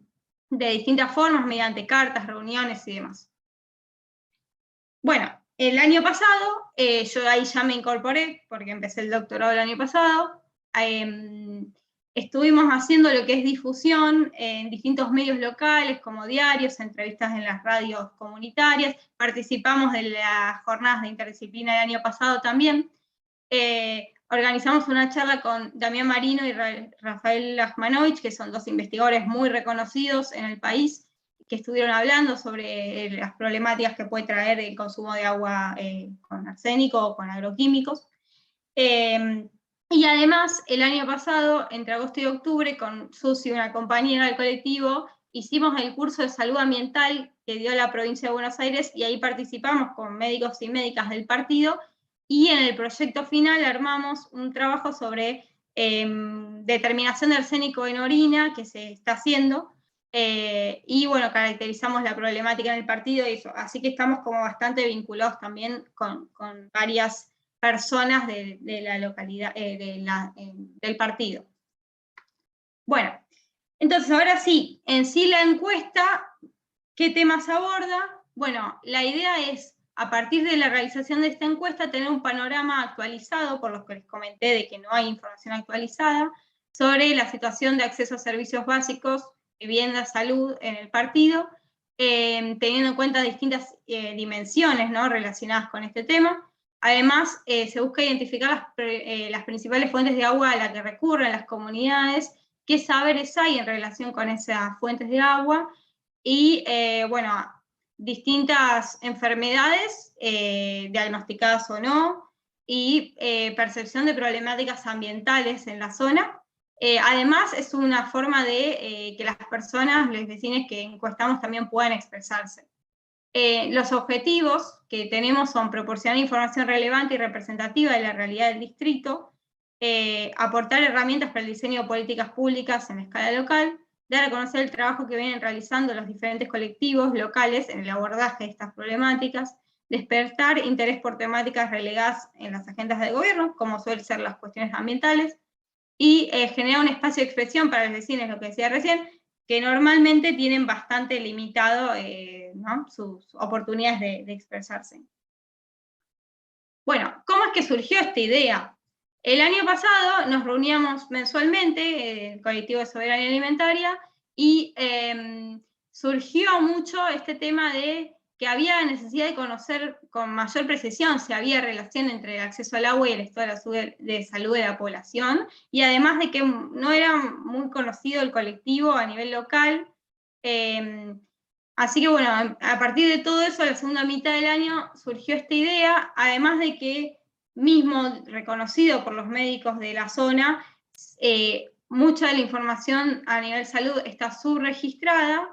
distintas formas, mediante cartas, reuniones y demás. Bueno, el año pasado, yo ahí ya me incorporé, porque empecé el doctorado el año pasado. Estuvimos haciendo lo que es difusión en distintos medios locales, como diarios, entrevistas en las radios comunitarias. Participamos de las jornadas de interdisciplina del año pasado también. Organizamos una charla con Damián Marino y Rafael Lachmanovich, que son dos investigadores muy reconocidos en el país, que estuvieron hablando sobre las problemáticas que puede traer el consumo de agua con arsénico o con agroquímicos. Y además, el año pasado, entre agosto y octubre, con Susi, una compañera del colectivo, hicimos el curso de salud ambiental que dio la provincia de Buenos Aires y ahí participamos con médicos y médicas del partido, y en el proyecto final armamos un trabajo sobre determinación de arsénico en orina que se está haciendo, y bueno, caracterizamos la problemática en el partido y eso, así que estamos como bastante vinculados también con varias personas de la localidad, del partido. Bueno, entonces ahora sí, en sí la encuesta, ¿qué temas aborda? Bueno, la idea es, a partir de la realización de esta encuesta, tener un panorama actualizado, por lo que les comenté de que no hay información actualizada, sobre la situación de acceso a servicios básicos, vivienda, salud en el partido, teniendo en cuenta distintas dimensiones, ¿no?, relacionadas con este tema. Además, se busca identificar las principales fuentes de agua a las que recurren las comunidades, qué saberes hay en relación con esas fuentes de agua, y bueno, distintas enfermedades diagnosticadas o no, y percepción de problemáticas ambientales en la zona. Además, es una forma de que las personas, los vecinos que encuestamos, también puedan expresarse. Los objetivos que tenemos son proporcionar información relevante y representativa de la realidad del distrito, aportar herramientas para el diseño de políticas públicas en escala local, dar a conocer el trabajo que vienen realizando los diferentes colectivos locales en el abordaje de estas problemáticas, despertar interés por temáticas relegadas en las agendas de gobierno, como suelen ser las cuestiones ambientales, y generar un espacio de expresión para los vecinos, lo que decía recién, que normalmente tienen bastante limitado, ¿no?, sus oportunidades de expresarse. Bueno, ¿cómo es que surgió esta idea? El año pasado nos reuníamos mensualmente, el colectivo de soberanía alimentaria, y surgió mucho este tema de que había necesidad de conocer con mayor precisión si había relación entre el acceso al agua y el estado de salud de la población, y además de que no era muy conocido el colectivo a nivel local. Así que bueno, a partir de todo eso, la segunda mitad del año surgió esta idea, además de que, mismo reconocido por los médicos de la zona, mucha de la información a nivel salud está subregistrada,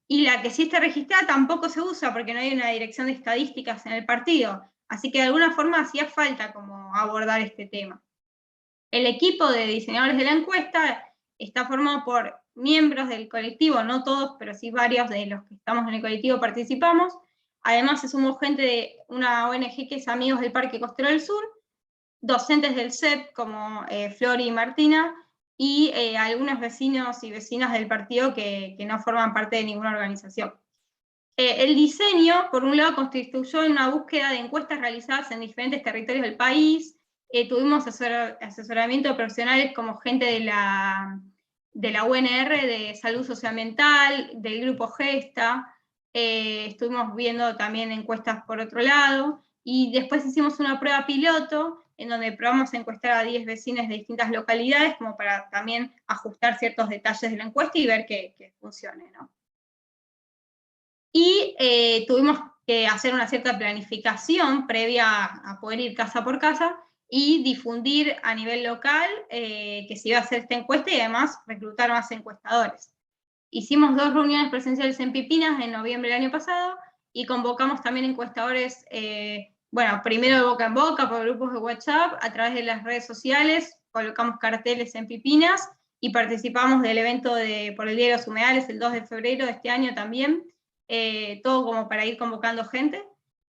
y la que sí está registrada tampoco se usa porque no hay una dirección de estadísticas en el partido, así que de alguna forma hacía falta como abordar este tema. El equipo de diseñadores de la encuesta está formado por miembros del colectivo, no todos, pero sí varios de los que estamos en el colectivo participamos. Además se sumó gente de una ONG que es Amigos del Parque Costero del Sur, docentes del CEP como Flori y Martina, y algunos vecinos y vecinas del partido que no forman parte de ninguna organización. El diseño, por un lado, constituyó en una búsqueda de encuestas realizadas en diferentes territorios del país. Tuvimos asesoramiento de profesionales como gente de la UNR, de Salud Socioambiental, del Grupo Gesta. Estuvimos viendo también encuestas por otro lado, y después hicimos una prueba piloto en donde probamos a encuestar a 10 vecinos de distintas localidades, como para también ajustar ciertos detalles de la encuesta y ver que funcione, ¿no? Y tuvimos que hacer una cierta planificación previa a poder ir casa por casa y difundir a nivel local que se iba a hacer esta encuesta, y además reclutar más encuestadores. Hicimos 2 reuniones presenciales en Pipinas en noviembre del año pasado, y convocamos también encuestadores, bueno, primero de boca en boca, por grupos de WhatsApp, a través de las redes sociales, colocamos carteles en Pipinas, y participamos del evento por el Día de los Humedales, el 2 de febrero de este año también, todo como para ir convocando gente.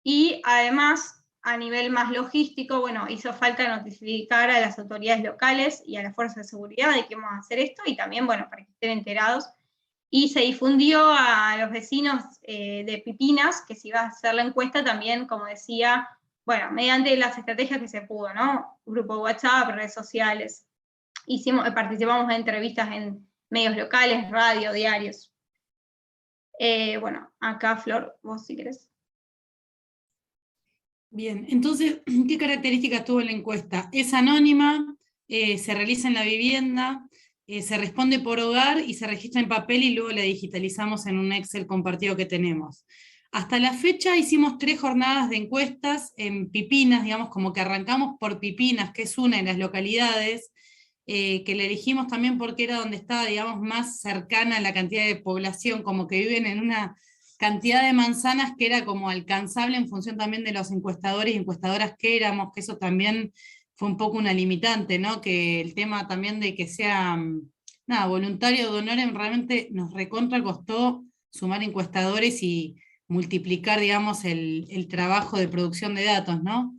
Y además, a nivel más logístico, bueno, hizo falta notificar a las autoridades locales y a las fuerzas de seguridad de que vamos a hacer esto, y también, bueno, para que estén enterados. Y se difundió a los vecinos de Pipinas que se iba a hacer la encuesta también, como decía, bueno, mediante las estrategias que se pudo, ¿no? Grupo de WhatsApp, redes sociales. Participamos en entrevistas en medios locales, radio, diarios. Bueno, acá Flor, vos si querés. Bien, entonces, ¿qué características tuvo la encuesta? Es anónima, se realiza en la vivienda, se responde por hogar y se registra en papel y luego la digitalizamos en un Excel compartido que tenemos. Hasta la fecha hicimos 3 jornadas de encuestas en Pipinas, digamos, como que arrancamos por Pipinas, que es una de las localidades, que le elegimos también porque era donde estaba, digamos, más cercana a la cantidad de población, como que viven en una cantidad de manzanas que era como alcanzable en función también de los encuestadores y encuestadoras que éramos, que eso también fue un poco una limitante, ¿no? Que el tema también de que sea, nada, voluntario o donor, realmente nos recontra costó sumar encuestadores y multiplicar, digamos, el trabajo de producción de datos, ¿no?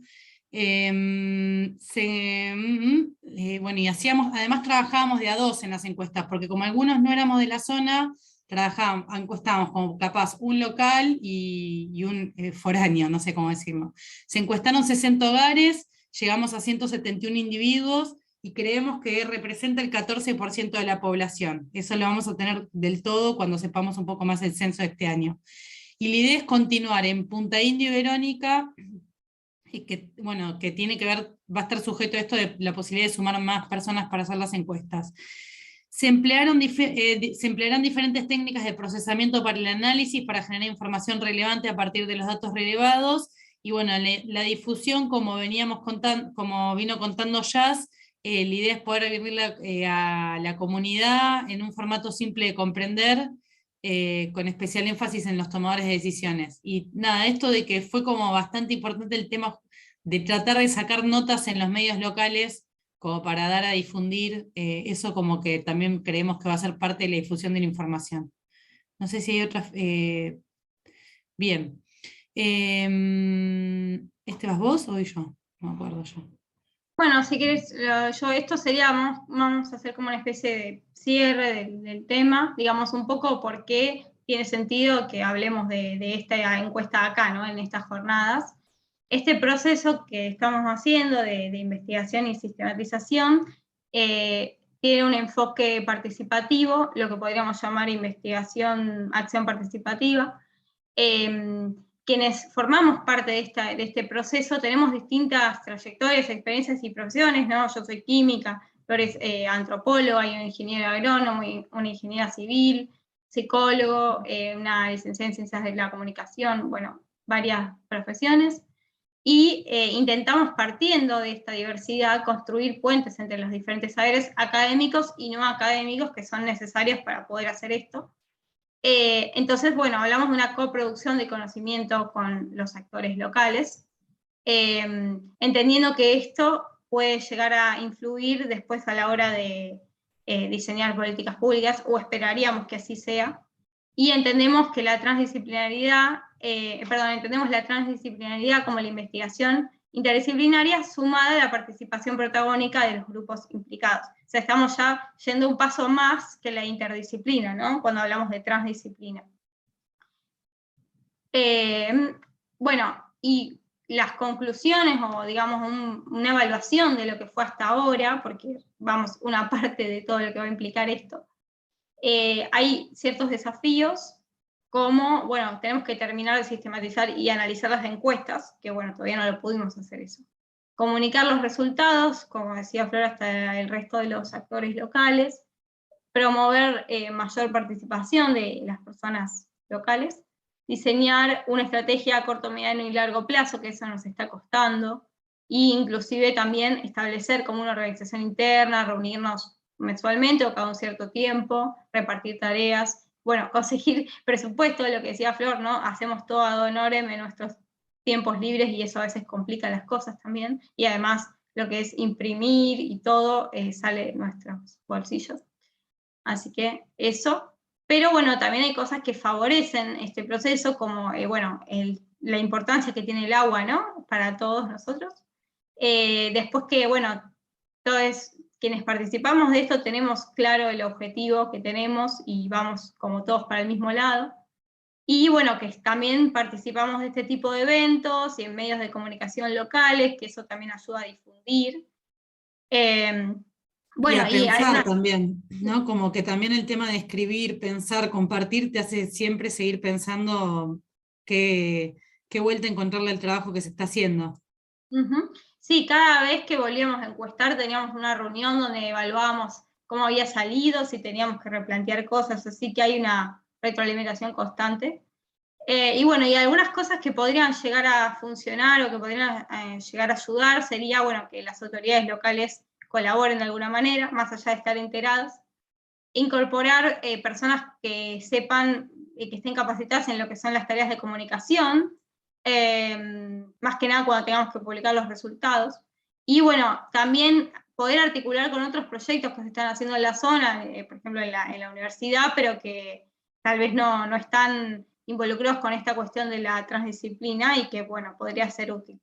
Bueno, y además trabajábamos de a dos en las encuestas, porque como algunos no éramos de la zona, encuestábamos como capaz un local y un foráneo, no sé cómo decirlo. Se encuestaron 60 hogares, llegamos a 171 individuos, y creemos que representa el 14% de la población. Eso lo vamos a tener del todo cuando sepamos un poco más el censo de este año. Y la idea es continuar en Punta Indio y Verónica, y que, bueno, que tiene que ver, va a estar sujeto a esto de la posibilidad de sumar más personas para hacer las encuestas. Se emplearán diferentes técnicas de procesamiento para el análisis, para generar información relevante a partir de los datos relevados, y bueno, la difusión, como vino contando Jazz, la idea es poder abrirla a la comunidad en un formato simple de comprender, con especial énfasis en los tomadores de decisiones. Y nada, esto de que fue como bastante importante el tema de tratar de sacar notas en los medios locales, como para dar a difundir, eso como que también creemos que va a ser parte de la difusión de la información. No sé si hay otras... bien. ¿Este vas vos o yo? No me acuerdo yo. Bueno, si quieres, esto sería, vamos a hacer como una especie de cierre del tema, digamos un poco por qué tiene sentido que hablemos de esta encuesta acá, ¿no? En estas jornadas. Este proceso que estamos haciendo de investigación y sistematización tiene un enfoque participativo, lo que podríamos llamar acción participativa. Quienes formamos parte de este proceso tenemos distintas trayectorias, experiencias y profesiones, ¿no? Yo soy química, Flor es antropólogo, hay un ingeniero agrónomo, una ingeniera civil, psicólogo, una licenciada en ciencias de la comunicación, bueno, varias profesiones. Y intentamos, partiendo de esta diversidad, construir puentes entre los diferentes saberes académicos y no académicos que son necesarios para poder hacer esto. Entonces, bueno, hablamos de una coproducción de conocimiento con los actores locales, entendiendo que esto puede llegar a influir después a la hora de diseñar políticas públicas, o esperaríamos que así sea, y entendemos que la transdisciplinaridad, entendemos la transdisciplinaridad como la investigación interdisciplinaria sumada a la participación protagónica de los grupos implicados. O sea, estamos ya yendo un paso más que la interdisciplina, ¿no? Cuando hablamos de transdisciplina. Bueno, y las conclusiones, o digamos una evaluación de lo que fue hasta ahora, porque vamos, una parte de todo lo que va a implicar esto, hay ciertos desafíos, como, bueno, tenemos que terminar de sistematizar y analizar las encuestas, que bueno, todavía no lo pudimos hacer eso. Comunicar los resultados, como decía Flor, hasta el resto de los actores locales, promover mayor participación de las personas locales, diseñar una estrategia a corto, mediano y largo plazo, que eso nos está costando, e inclusive también establecer como una organización interna, reunirnos mensualmente o cada un cierto tiempo, repartir tareas, bueno, conseguir presupuesto, lo que decía Flor, ¿no? Hacemos todo ad honorem en nuestros tiempos libres y eso a veces complica las cosas también, y además lo que es imprimir y todo sale de nuestros bolsillos. Así que eso, pero bueno, también hay cosas que favorecen este proceso, como bueno, la importancia que tiene el agua, ¿no? Para todos nosotros. Después que, bueno, todos quienes participamos de esto tenemos claro el objetivo que tenemos y vamos como todos para el mismo lado. Y bueno, que también participamos de este tipo de eventos y en medios de comunicación locales, que eso también ayuda a difundir. Bueno, y a pensar también, ¿no? Como que también el tema de escribir, pensar, compartir, te hace siempre seguir pensando qué vuelta encontrarle al trabajo que se está haciendo. Sí, cada vez que volvíamos a encuestar teníamos una reunión donde evaluábamos cómo había salido, si teníamos que replantear cosas, así que hay una retroalimentación constante. Y bueno, y algunas cosas que podrían llegar a funcionar o que podrían llegar a ayudar sería, bueno, que las autoridades locales colaboren de alguna manera, más allá de estar enterados. Incorporar personas que sepan, que estén capacitadas en lo que son las tareas de comunicación, más que nada cuando tengamos que publicar los resultados. Y bueno, también poder articular con otros proyectos que se están haciendo en la zona, por ejemplo en la universidad, pero que tal vez no están involucrados con esta cuestión de la transdisciplina y que, bueno, podría ser útil.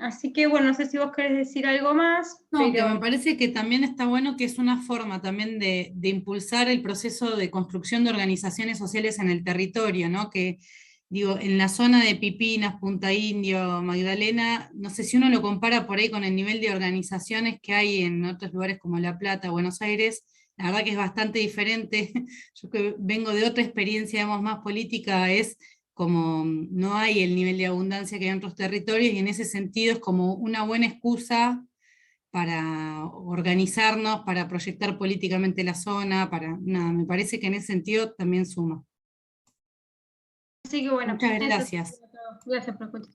Así que, bueno, no sé si vos querés decir algo más. No, pero... que me parece que también está bueno, que es una forma también de impulsar el proceso de construcción de organizaciones sociales en el territorio, ¿no? Que, digo, en la zona de Pipinas, Punta Indio, Magdalena, no sé si uno lo compara por ahí con el nivel de organizaciones que hay en otros lugares como La Plata, Buenos Aires, la verdad que es bastante diferente. Yo que vengo de otra experiencia, digamos, más política, es como no hay el nivel de abundancia que hay en otros territorios, y en ese sentido es como una buena excusa para organizarnos, para proyectar políticamente la zona, nada, me parece que en ese sentido también suma. Así que bueno, muchas gracias. Gracias por escuchar.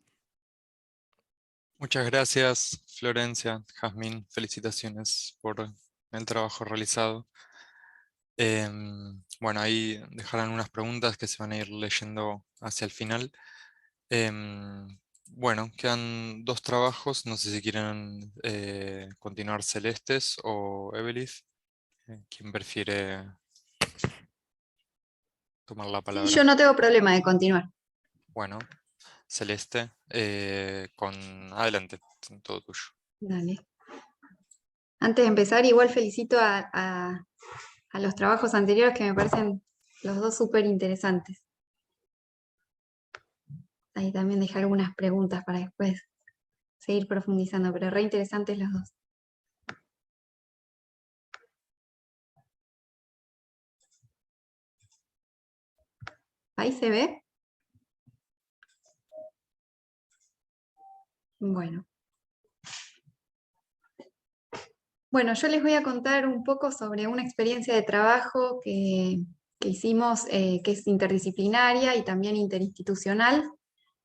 Muchas gracias, Florencia, Jazmín, felicitaciones por el trabajo realizado. Bueno, ahí dejarán unas preguntas que se van a ir leyendo hacia el final. Bueno, quedan 2 trabajos, no sé si quieren continuar Celestes o Evelith. ¿Quién prefiere tomar la palabra? Sí, yo no tengo problema de continuar. Bueno, Celeste, adelante, todo tuyo. Dale. Antes de empezar, igual felicito a los trabajos anteriores, que me parecen los dos súper interesantes. Ahí también dejé algunas preguntas para después seguir profundizando, pero re interesantes los dos. ¿Ahí se ve? Bueno. Bueno, yo les voy a contar un poco sobre una experiencia de trabajo que hicimos, que es interdisciplinaria y también interinstitucional,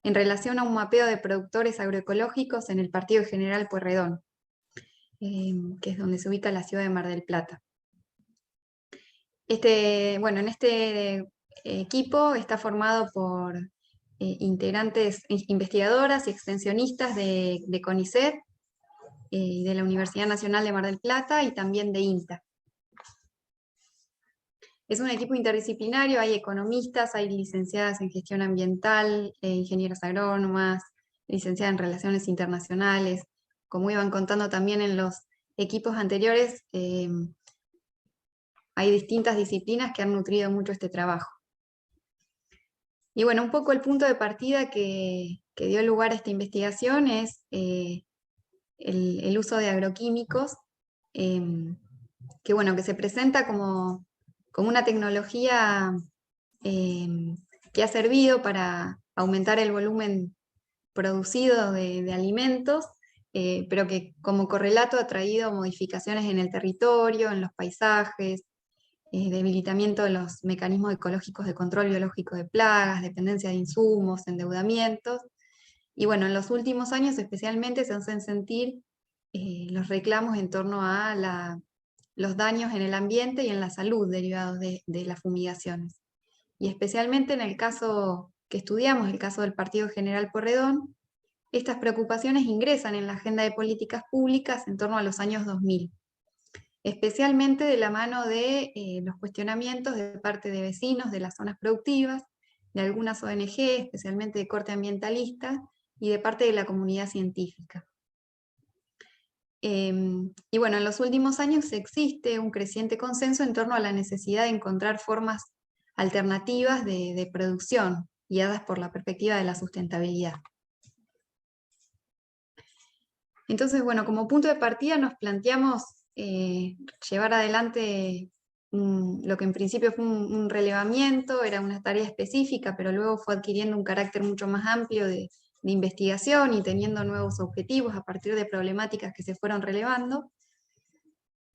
en relación a un mapeo de productores agroecológicos en el Partido General Pueyrredón, que es donde se ubica la ciudad de Mar del Plata. Bueno, en este equipo está formado por integrantes, investigadoras y extensionistas de CONICET, de la Universidad Nacional de Mar del Plata y también de INTA. Es un equipo interdisciplinario, hay economistas, hay licenciadas en gestión ambiental, ingenieras agrónomas, licenciadas en relaciones internacionales. Como iban contando también en los equipos anteriores, hay distintas disciplinas que han nutrido mucho este trabajo. Y bueno, un poco el punto de partida que dio lugar a esta investigación es el uso de agroquímicos, que bueno, que se presenta como una tecnología que ha servido para aumentar el volumen producido de alimentos, pero que como correlato ha traído modificaciones en el territorio, en los paisajes, debilitamiento de los mecanismos ecológicos de control biológico de plagas, dependencia de insumos, endeudamientos. Y bueno, en los últimos años especialmente se hacen sentir los reclamos en torno a los daños en el ambiente y en la salud derivados de las fumigaciones. Y especialmente en el caso que estudiamos, el caso del Partido General Pueyrredón, estas preocupaciones ingresan en la agenda de políticas públicas en torno a los años 2000, especialmente de la mano de los cuestionamientos de parte de vecinos de las zonas productivas, de algunas ONG, especialmente de corte ambientalista, y de parte de la comunidad científica. Y bueno, en los últimos años existe un creciente consenso en torno a la necesidad de encontrar formas alternativas de producción, guiadas por la perspectiva de la sustentabilidad. Entonces, bueno, como punto de partida nos planteamos llevar adelante lo que en principio fue un relevamiento, era una tarea específica, pero luego fue adquiriendo un carácter mucho más amplio de investigación y teniendo nuevos objetivos a partir de problemáticas que se fueron relevando.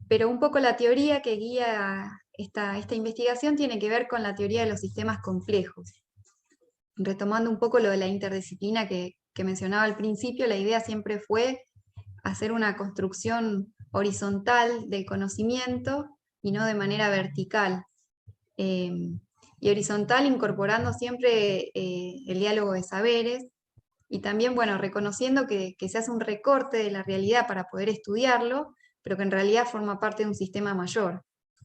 Pero un poco la teoría que guía esta investigación tiene que ver con la teoría de los sistemas complejos. Retomando un poco lo de la interdisciplina que mencionaba al principio, la idea siempre fue hacer una construcción horizontal del conocimiento y no de manera vertical. Y horizontal incorporando siempre el diálogo de saberes, y también, bueno, reconociendo que se hace un recorte de la realidad para poder estudiarlo, pero que en realidad forma parte de un sistema mayor.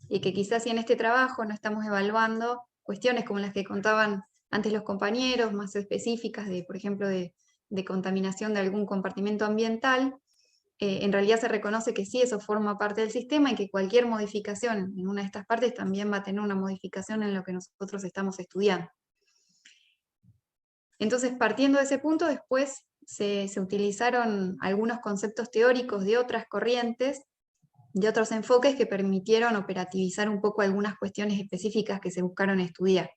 Y que quizás si en este trabajo no estamos evaluando cuestiones como las que contaban antes los compañeros, más específicas, por ejemplo, de contaminación de algún compartimento ambiental, en realidad se reconoce que sí, eso forma parte del sistema y que cualquier modificación en una de estas partes también va a tener una modificación en lo que nosotros estamos estudiando. Entonces, partiendo de ese punto, después se utilizaron algunos conceptos teóricos de otras corrientes, de otros enfoques que permitieron operativizar un poco algunas cuestiones específicas que se buscaron estudiar.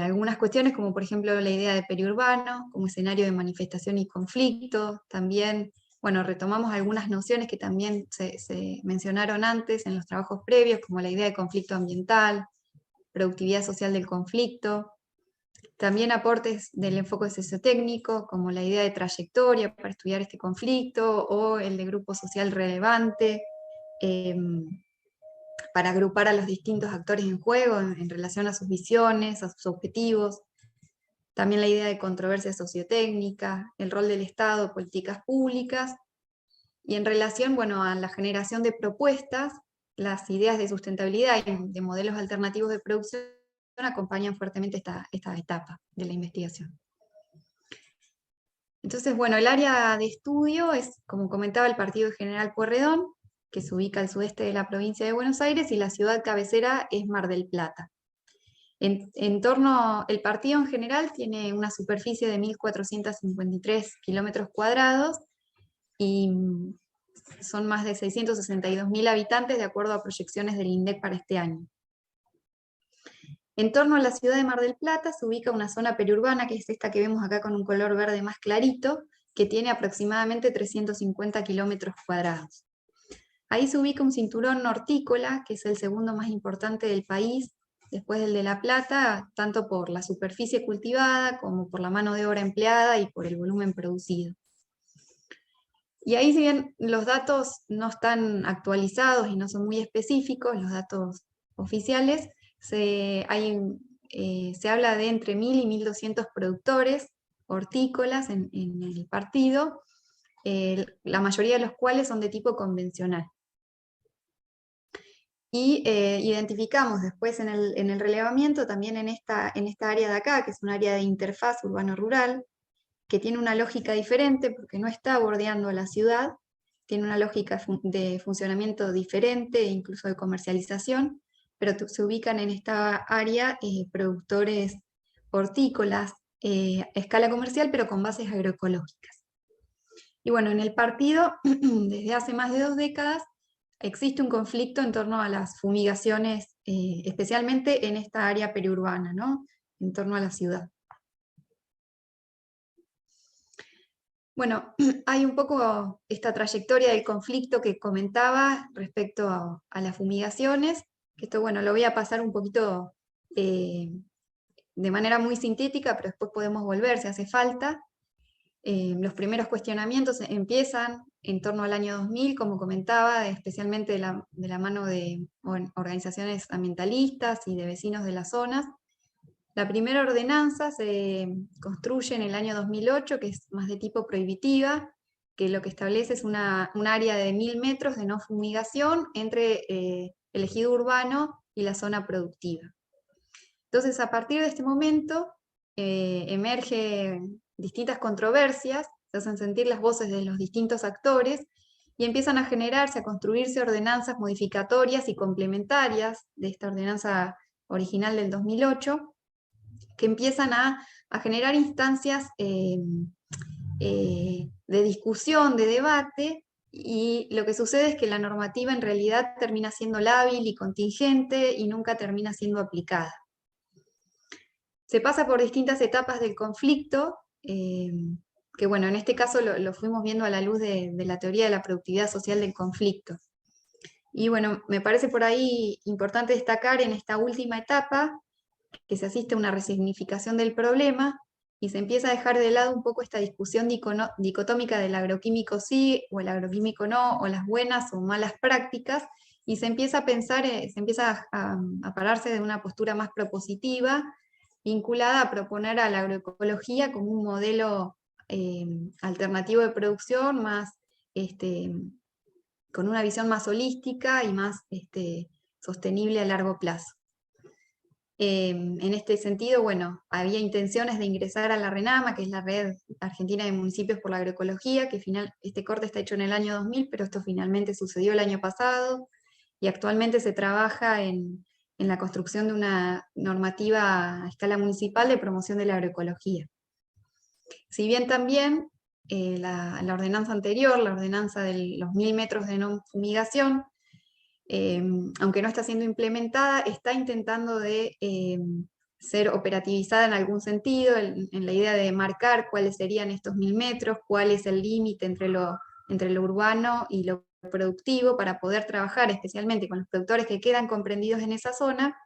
Algunas cuestiones como por ejemplo la idea de periurbano, como escenario de manifestación y conflicto. También, bueno, retomamos algunas nociones que también se mencionaron antes en los trabajos previos, como la idea de conflicto ambiental, productividad social del conflicto. También aportes del enfoque sociotécnico, como la idea de trayectoria para estudiar este conflicto, o el de grupo social relevante, para agrupar a los distintos actores en juego en relación a sus visiones, a sus objetivos. También la idea de controversia sociotécnica, el rol del Estado, políticas públicas, y en relación, bueno, a la generación de propuestas, las ideas de sustentabilidad y de modelos alternativos de producción acompañan fuertemente esta etapa de la investigación. Entonces, bueno, el área de estudio es, como comentaba, el partido de General Pueyrredón, que se ubica al sudeste de la provincia de Buenos Aires, y la ciudad cabecera es Mar del Plata. El partido en general tiene una superficie de 1.453 kilómetros cuadrados, y son más de 662.000 habitantes de acuerdo a proyecciones del INDEC para este año. En torno a la ciudad de Mar del Plata se ubica una zona periurbana, que es esta que vemos acá con un color verde más clarito, que tiene aproximadamente 350 kilómetros cuadrados. Ahí se ubica un cinturón hortícola, que es el segundo más importante del país, después del de La Plata, tanto por la superficie cultivada, como por la mano de obra empleada y por el volumen producido. Y ahí, si bien los datos no están actualizados y no son muy específicos, los datos oficiales, se habla de entre 1.000 y 1.200 productores hortícolas en el partido, la mayoría de los cuales son de tipo convencional. Y identificamos después en el relevamiento, también en esta área de acá, que es un área de interfaz urbano-rural, que tiene una lógica diferente porque no está bordeando la ciudad, tiene una lógica de funcionamiento diferente e incluso de comercialización, pero se ubican en esta área productores hortícolas a escala comercial, pero con bases agroecológicas. Y bueno, en el partido, desde hace más de 2 décadas, existe un conflicto en torno a las fumigaciones, especialmente en esta área periurbana, ¿no? En torno a la ciudad. Bueno, hay un poco esta trayectoria del conflicto que comentaba respecto a las fumigaciones, que esto, bueno, lo voy a pasar un poquito de manera muy sintética, pero después podemos volver si hace falta. Los primeros cuestionamientos empiezan en torno al año 2000, como comentaba, especialmente de la mano de organizaciones ambientalistas y de vecinos de las zonas. La primera ordenanza se construye en el año 2008, que es más de tipo prohibitiva, que lo que establece es un área de 1.000 metros de no fumigación entre el ejido urbano y la zona productiva. Entonces, a partir de este momento, emergen distintas controversias, se hacen sentir las voces de los distintos actores, y empiezan a generarse, a construirse ordenanzas modificatorias y complementarias de esta ordenanza original del 2008, que empiezan a generar instancias de discusión, de debate, y lo que sucede es que la normativa en realidad termina siendo lábil y contingente y nunca termina siendo aplicada. Se pasa por distintas etapas del conflicto, que bueno, en este caso lo fuimos viendo a la luz de la teoría de la productividad social del conflicto. Y bueno, me parece por ahí importante destacar en esta última etapa que se asiste a una resignificación del problema, y se empieza a dejar de lado un poco esta discusión dicotómica del agroquímico sí o el agroquímico no, o las buenas o malas prácticas, y se empieza a pensar, se empieza a pararse de una postura más propositiva, vinculada a proponer a la agroecología como un modelo alternativo de producción, más, con una visión más holística y más sostenible a largo plazo. En este sentido, bueno, había intenciones de ingresar a la RENAMA, que es la Red Argentina de Municipios por la Agroecología, que este corte está hecho en el año 2000, pero esto finalmente sucedió el año pasado, y actualmente se trabaja en la construcción de una normativa a escala municipal de promoción de la agroecología. Si bien también la ordenanza anterior, la ordenanza de los 1000 metros de no fumigación, aunque no está siendo implementada, está intentando de ser operativizada en algún sentido, en la idea de marcar cuáles serían estos 1000 metros, cuál es el límite entre lo urbano y lo productivo, para poder trabajar especialmente con los productores que quedan comprendidos en esa zona,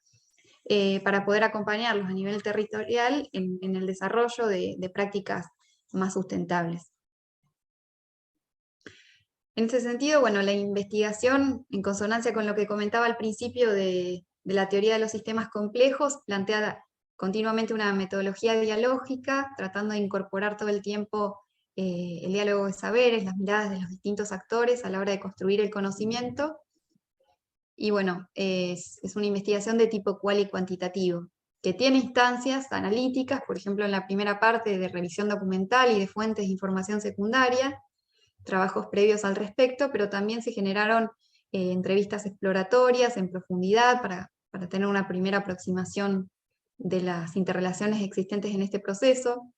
para poder acompañarlos a nivel territorial en el desarrollo de prácticas más sustentables. En ese sentido, bueno, la investigación, en consonancia con lo que comentaba al principio de la teoría de los sistemas complejos, plantea continuamente una metodología dialógica, tratando de incorporar todo el tiempo el diálogo de saberes, las miradas de los distintos actores a la hora de construir el conocimiento. Y bueno, es una investigación de tipo cual y cuantitativo, que tiene instancias analíticas, por ejemplo en la primera parte de revisión documental y de fuentes de información secundaria, trabajos previos al respecto, pero también se generaron entrevistas exploratorias en profundidad para tener una primera aproximación de las interrelaciones existentes en este proceso.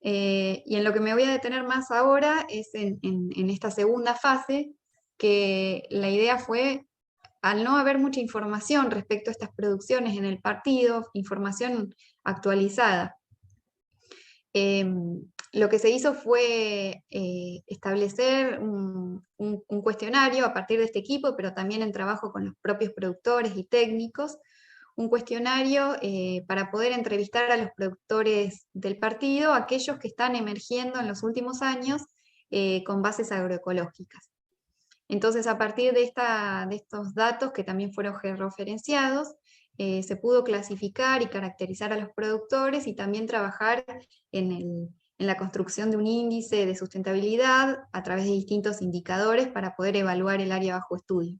Y en lo que me voy a detener más ahora es en esta segunda fase, que la idea fue, al no haber mucha información respecto a estas producciones en el partido, información actualizada, lo que se hizo fue establecer un cuestionario a partir de este equipo, pero también en trabajo con los propios productores y técnicos, un cuestionario para poder entrevistar a los productores del partido, aquellos que están emergiendo en los últimos años con bases agroecológicas. Entonces, a partir de estos datos que también fueron georreferenciados, se pudo clasificar y caracterizar a los productores y también trabajar en la construcción de un índice de sustentabilidad a través de distintos indicadores para poder evaluar el área bajo estudio.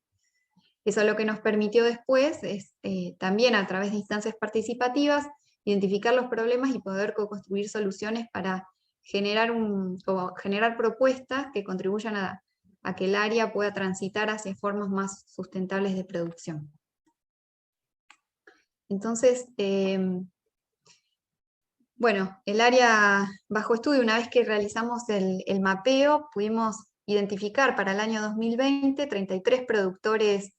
Eso lo que nos permitió después es también a través de instancias participativas identificar los problemas y poder co-construir soluciones para generar propuestas que contribuyan a que el área pueda transitar hacia formas más sustentables de producción. Entonces, bueno, el área bajo estudio, una vez que realizamos el mapeo, pudimos identificar para el año 2020 33 productores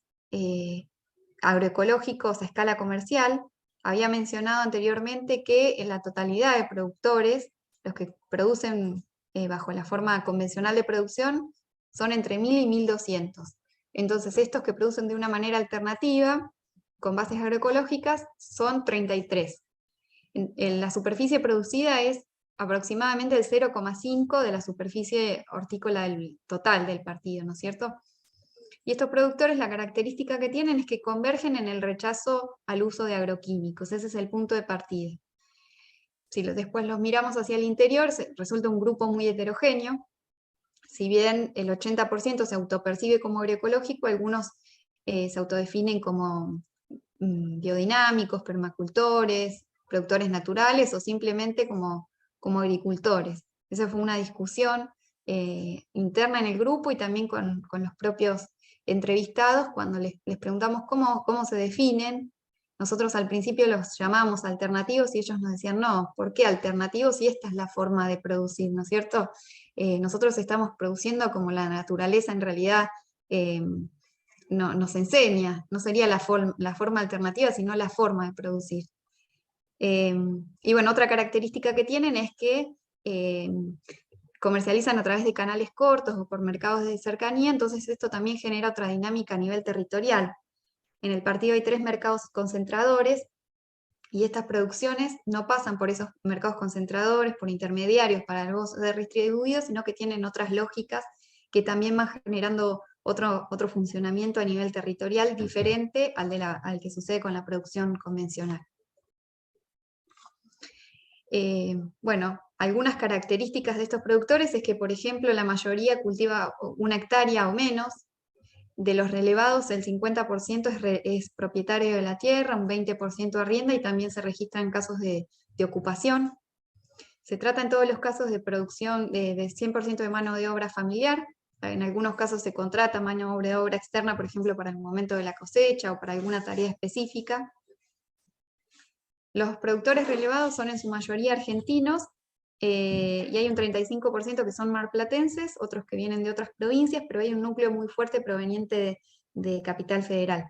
agroecológicos a escala comercial. Había mencionado anteriormente que en la totalidad de productores, los que producen bajo la forma convencional de producción, son entre 1000 y 1200. Entonces estos que producen de una manera alternativa, con bases agroecológicas, son 33. La superficie producida es aproximadamente el 0,5 de la superficie hortícola total del partido, ¿no es cierto? Y estos productores, la característica que tienen es que convergen en el rechazo al uso de agroquímicos. Ese es el punto de partida. Si después los miramos hacia el interior, resulta un grupo muy heterogéneo. Si bien el 80% se autopercibe como agroecológico, algunos se autodefinen como biodinámicos, permacultores, productores naturales o simplemente como agricultores. Esa fue una discusión interna en el grupo y también con los propios entrevistados cuando les preguntamos cómo se definen. Nosotros al principio los llamamos alternativos y ellos nos decían, no, ¿por qué alternativos si esta es la forma de producir, ¿no es cierto? Nosotros estamos produciendo como la naturaleza en realidad nos enseña, no sería la forma alternativa, sino la forma de producir. Y bueno, otra característica que tienen es que comercializan a través de canales cortos o por mercados de cercanía, entonces esto también genera otra dinámica a nivel territorial. En el partido hay 3 mercados concentradores, Y estas producciones no pasan por esos mercados concentradores, por intermediarios para luego ser redistribuidos, sino que tienen otras lógicas que también van generando otro funcionamiento a nivel territorial diferente al que sucede con la producción convencional. Bueno, algunas características de estos productores es que, por ejemplo, la mayoría cultiva 1 hectárea o menos. De los relevados, el 50% es propietario de la tierra, un 20% arrienda y también se registran casos de ocupación. Se trata en todos los casos de producción de 100% de mano de obra familiar. En algunos casos se contrata mano de obra externa, por ejemplo, para el momento de la cosecha o para alguna tarea específica. Los productores relevados son en su mayoría argentinos, y hay un 35% que son marplatenses, otros que vienen de otras provincias, pero hay un núcleo muy fuerte proveniente de Capital Federal.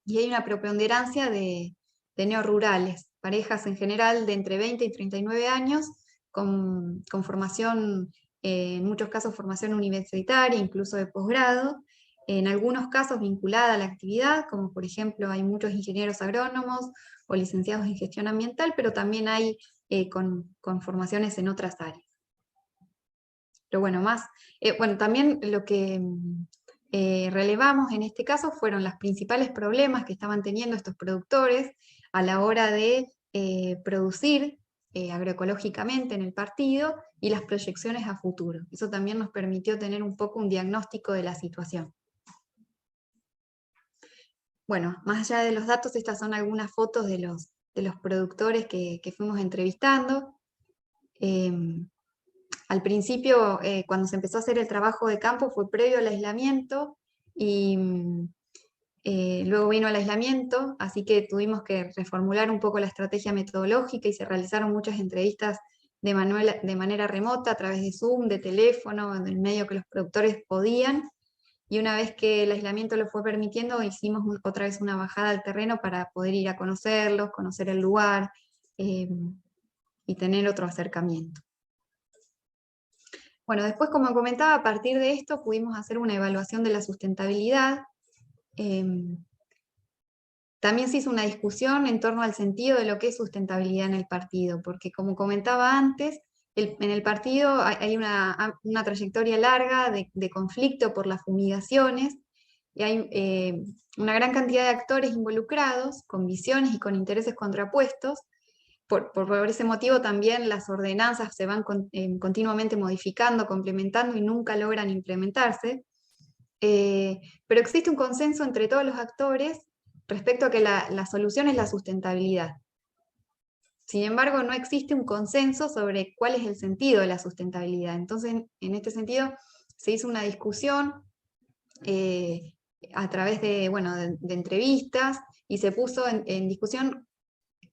Y hay una preponderancia de neorurales, parejas en general de entre 20 y 39 años, con formación, en muchos casos formación universitaria, incluso de posgrado, en algunos casos vinculada a la actividad, como por ejemplo hay muchos ingenieros agrónomos o licenciados en gestión ambiental, pero también hay con formaciones en otras áreas. Pero bueno, también lo que relevamos en este caso fueron los principales problemas que estaban teniendo estos productores a la hora de producir agroecológicamente en el partido y las proyecciones a futuro. Eso también nos permitió tener un poco un diagnóstico de la situación. Bueno, más allá de los datos, estas son algunas fotos de los productores que fuimos entrevistando. Al principio, cuando se empezó a hacer el trabajo de campo, fue previo al aislamiento, y luego vino el aislamiento, así que tuvimos que reformular un poco la estrategia metodológica y se realizaron muchas entrevistas de manera remota, a través de Zoom, de teléfono, del medio que los productores podían. Y una vez que el aislamiento lo fue permitiendo, hicimos otra vez una bajada al terreno para poder ir a conocerlos, conocer el lugar, y tener otro acercamiento. Bueno, después, como comentaba, a partir de esto pudimos hacer una evaluación de la sustentabilidad. También se hizo una discusión en torno al sentido de lo que es sustentabilidad en el partido, porque como comentaba antes, en el partido hay una trayectoria larga de conflicto por las fumigaciones, y hay una gran cantidad de actores involucrados, con visiones y con intereses contrapuestos. Por ese motivo también las ordenanzas se van continuamente modificando, complementando y nunca logran implementarse. Pero existe un consenso entre todos los actores respecto a que la solución es la sustentabilidad. Sin embargo, no existe un consenso sobre cuál es el sentido de la sustentabilidad. Entonces, en este sentido, se hizo una discusión a través de entrevistas, y se puso en discusión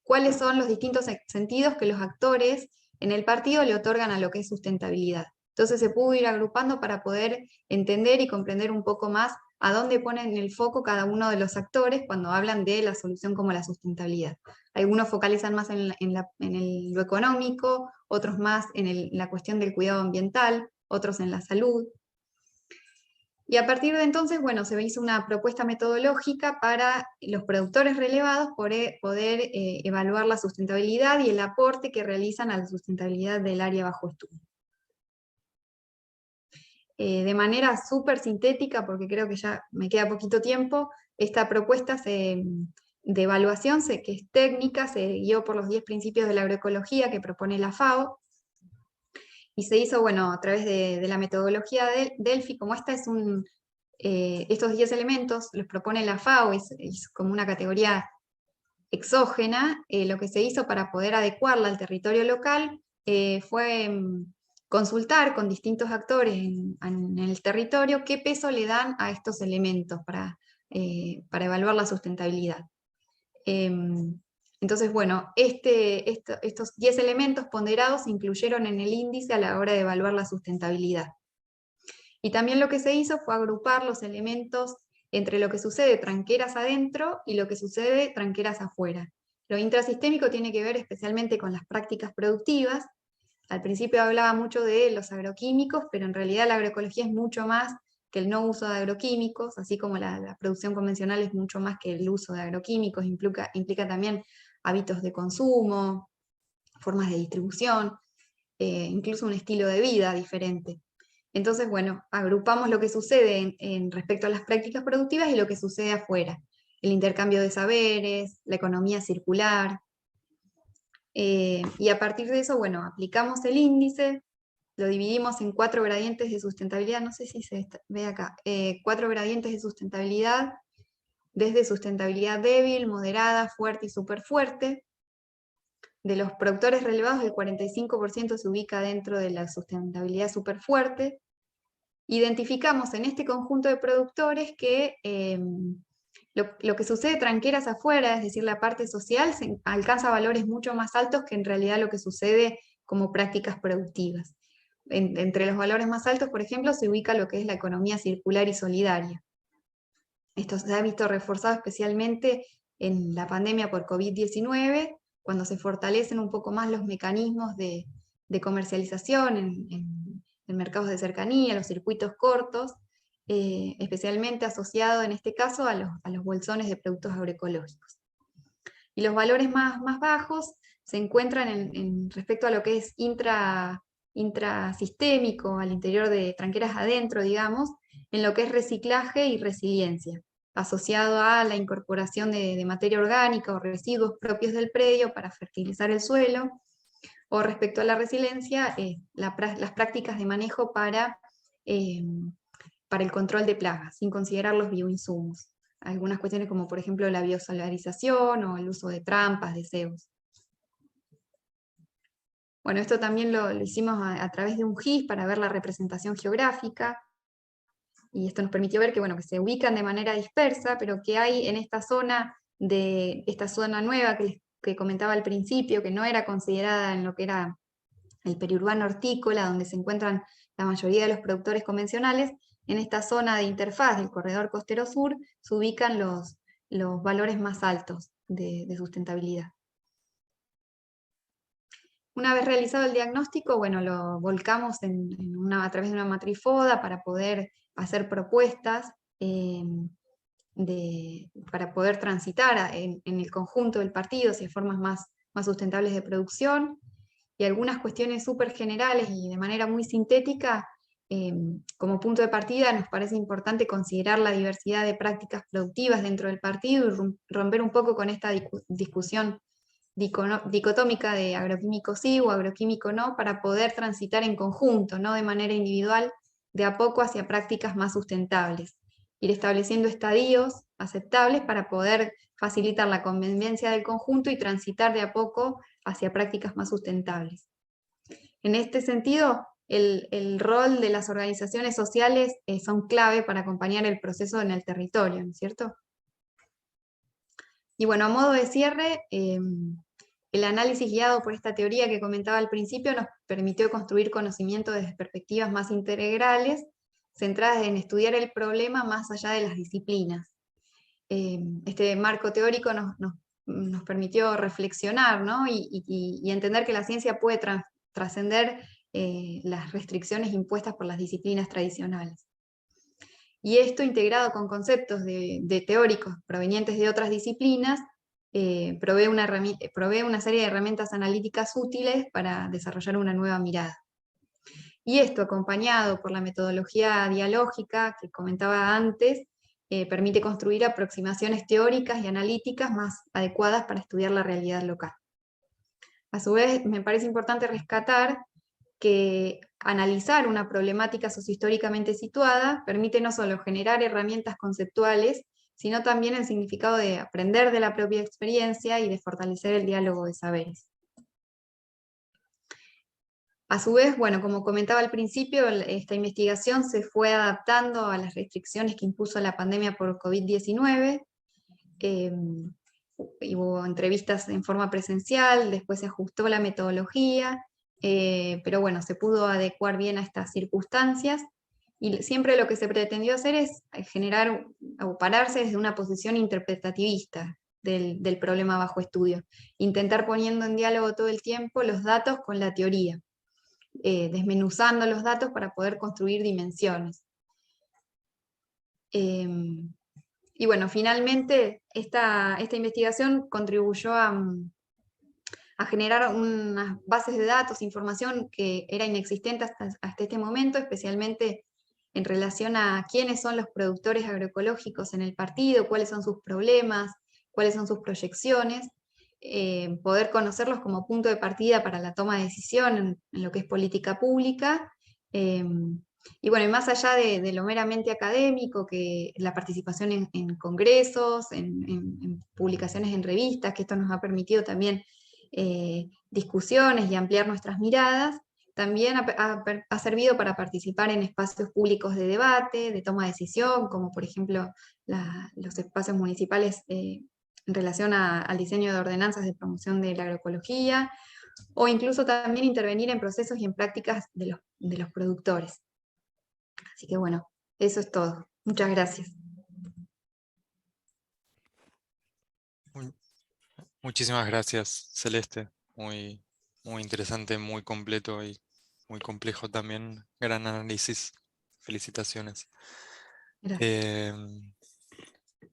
cuáles son los distintos sentidos que los actores en el partido le otorgan a lo que es sustentabilidad. Entonces se pudo ir agrupando para poder entender y comprender un poco más a dónde ponen el foco cada uno de los actores cuando hablan de la solución como la sustentabilidad. Algunos focalizan más en lo económico, otros más en la cuestión del cuidado ambiental, otros en la salud. Y a partir de entonces, bueno, se hizo una propuesta metodológica para los productores relevados poder evaluar la sustentabilidad y el aporte que realizan a la sustentabilidad del área bajo estudio. De manera súper sintética, porque creo que ya me queda poquito tiempo, esta propuesta de evaluación, que es técnica, se guió por los 10 principios de la agroecología que propone la FAO, y se hizo, bueno, a través de la metodología de Delphi. Como esta es estos 10 elementos los propone la FAO, es como una categoría exógena. Lo que se hizo para poder adecuarla al territorio local fue consultar con distintos actores en el territorio qué peso le dan a estos elementos para evaluar la sustentabilidad. Entonces, bueno, estos 10 elementos ponderados se incluyeron en el índice a la hora de evaluar la sustentabilidad. Y también lo que se hizo fue agrupar los elementos entre lo que sucede tranqueras adentro y lo que sucede tranqueras afuera. Lo intrasistémico tiene que ver especialmente con las prácticas productivas. Al principio hablaba mucho de los agroquímicos, pero en realidad la agroecología es mucho más que el no uso de agroquímicos, así como la producción convencional es mucho más que el uso de agroquímicos, implica también hábitos de consumo, formas de distribución, incluso un estilo de vida diferente. Entonces, bueno, agrupamos lo que sucede en respecto a las prácticas productivas y lo que sucede afuera. El intercambio de saberes, la economía circular. Y a partir de eso, bueno, aplicamos el índice, lo dividimos en 4 gradientes de sustentabilidad, no sé si se ve acá, 4 gradientes de sustentabilidad, desde sustentabilidad débil, moderada, fuerte y superfuerte. De los productores relevados, el 45% se ubica dentro de la sustentabilidad superfuerte. Identificamos en este conjunto de productores que lo que sucede tranqueras afuera, es decir, la parte social, alcanza valores mucho más altos que en realidad lo que sucede como prácticas productivas. Entre los valores más altos, por ejemplo, se ubica lo que es la economía circular y solidaria. Esto se ha visto reforzado especialmente en la pandemia por COVID-19, cuando se fortalecen un poco más los mecanismos de comercialización en mercados de cercanía, los circuitos cortos, especialmente asociado en este caso a los bolsones de productos agroecológicos. Y los valores más bajos se encuentran respecto a lo que es intrasistémico, al interior de tranqueras adentro, digamos, en lo que es reciclaje y resiliencia, asociado a la incorporación de materia orgánica o residuos propios del predio para fertilizar el suelo, o respecto a la resiliencia, las prácticas de manejo para el control de plagas, sin considerar los bioinsumos. Algunas cuestiones como por ejemplo la biosolarización o el uso de trampas, de cebos. Bueno, esto también lo hicimos a través de un GIS para ver la representación geográfica, y esto nos permitió ver que, bueno, que se ubican de manera dispersa, pero que hay en esta zona nueva que comentaba al principio, que no era considerada en lo que era el periurbano hortícola, donde se encuentran la mayoría de los productores convencionales. En esta zona de interfaz del corredor costero sur se ubican los valores más altos de sustentabilidad. Una vez realizado el diagnóstico, bueno, lo volcamos a través de una matriz FODA para poder hacer propuestas para poder transitar en el conjunto del partido hacia formas más sustentables de producción, y algunas cuestiones súper generales y de manera muy sintética. Como punto de partida nos parece importante considerar la diversidad de prácticas productivas dentro del partido y romper un poco con esta discusión dicotómica de agroquímico sí o agroquímico no, para poder transitar en conjunto, no de manera individual, de a poco hacia prácticas más sustentables. Ir estableciendo estadios aceptables para poder facilitar la convivencia del conjunto y transitar de a poco hacia prácticas más sustentables. En este sentido, el rol de las organizaciones sociales son clave para acompañar el proceso en el territorio, ¿no es cierto? Y bueno, a modo de cierre, el análisis guiado por esta teoría que comentaba al principio nos permitió construir conocimiento desde perspectivas más integrales, centradas en estudiar el problema más allá de las disciplinas. Este marco teórico nos permitió reflexionar, ¿no? y entender que la ciencia puede trascender las restricciones impuestas por las disciplinas tradicionales. Y esto, integrado con conceptos de teóricos provenientes de otras disciplinas, provee una serie de herramientas analíticas útiles para desarrollar una nueva mirada. Y esto, acompañado por la metodología dialógica que comentaba antes, permite construir aproximaciones teóricas y analíticas más adecuadas para estudiar la realidad local. A su vez, me parece importante rescatar que analizar una problemática sociohistóricamente situada permite no solo generar herramientas conceptuales, sino también el significado de aprender de la propia experiencia y de fortalecer el diálogo de saberes. A su vez, bueno, como comentaba al principio, esta investigación se fue adaptando a las restricciones que impuso la pandemia por COVID-19. Hubo entrevistas en forma presencial, después se ajustó la metodología, pero bueno, se pudo adecuar bien a estas circunstancias, y siempre lo que se pretendió hacer es generar o pararse desde una posición interpretativista del problema bajo estudio, intentar poniendo en diálogo todo el tiempo los datos con la teoría, desmenuzando los datos para poder construir dimensiones. Y bueno, finalmente, esta investigación contribuyó a generar unas bases de datos, información que era inexistente hasta este momento, especialmente en relación a quiénes son los productores agroecológicos en el partido, cuáles son sus problemas, cuáles son sus proyecciones, poder conocerlos como punto de partida para la toma de decisión en lo que es política pública. Y bueno, y más allá de lo meramente académico, que la participación en congresos, en publicaciones en revistas, que esto nos ha permitido también discusiones y ampliar nuestras miradas, también ha servido para participar en espacios públicos de debate, de toma de decisión, como por ejemplo los espacios municipales en relación al diseño de ordenanzas de promoción de la agroecología, o incluso también intervenir en procesos y en prácticas de los productores. Así que bueno, eso es todo. Muchas gracias. Muchísimas gracias, Celeste. Muy interesante, muy completo y muy complejo también. Gran análisis. Felicitaciones. Gracias.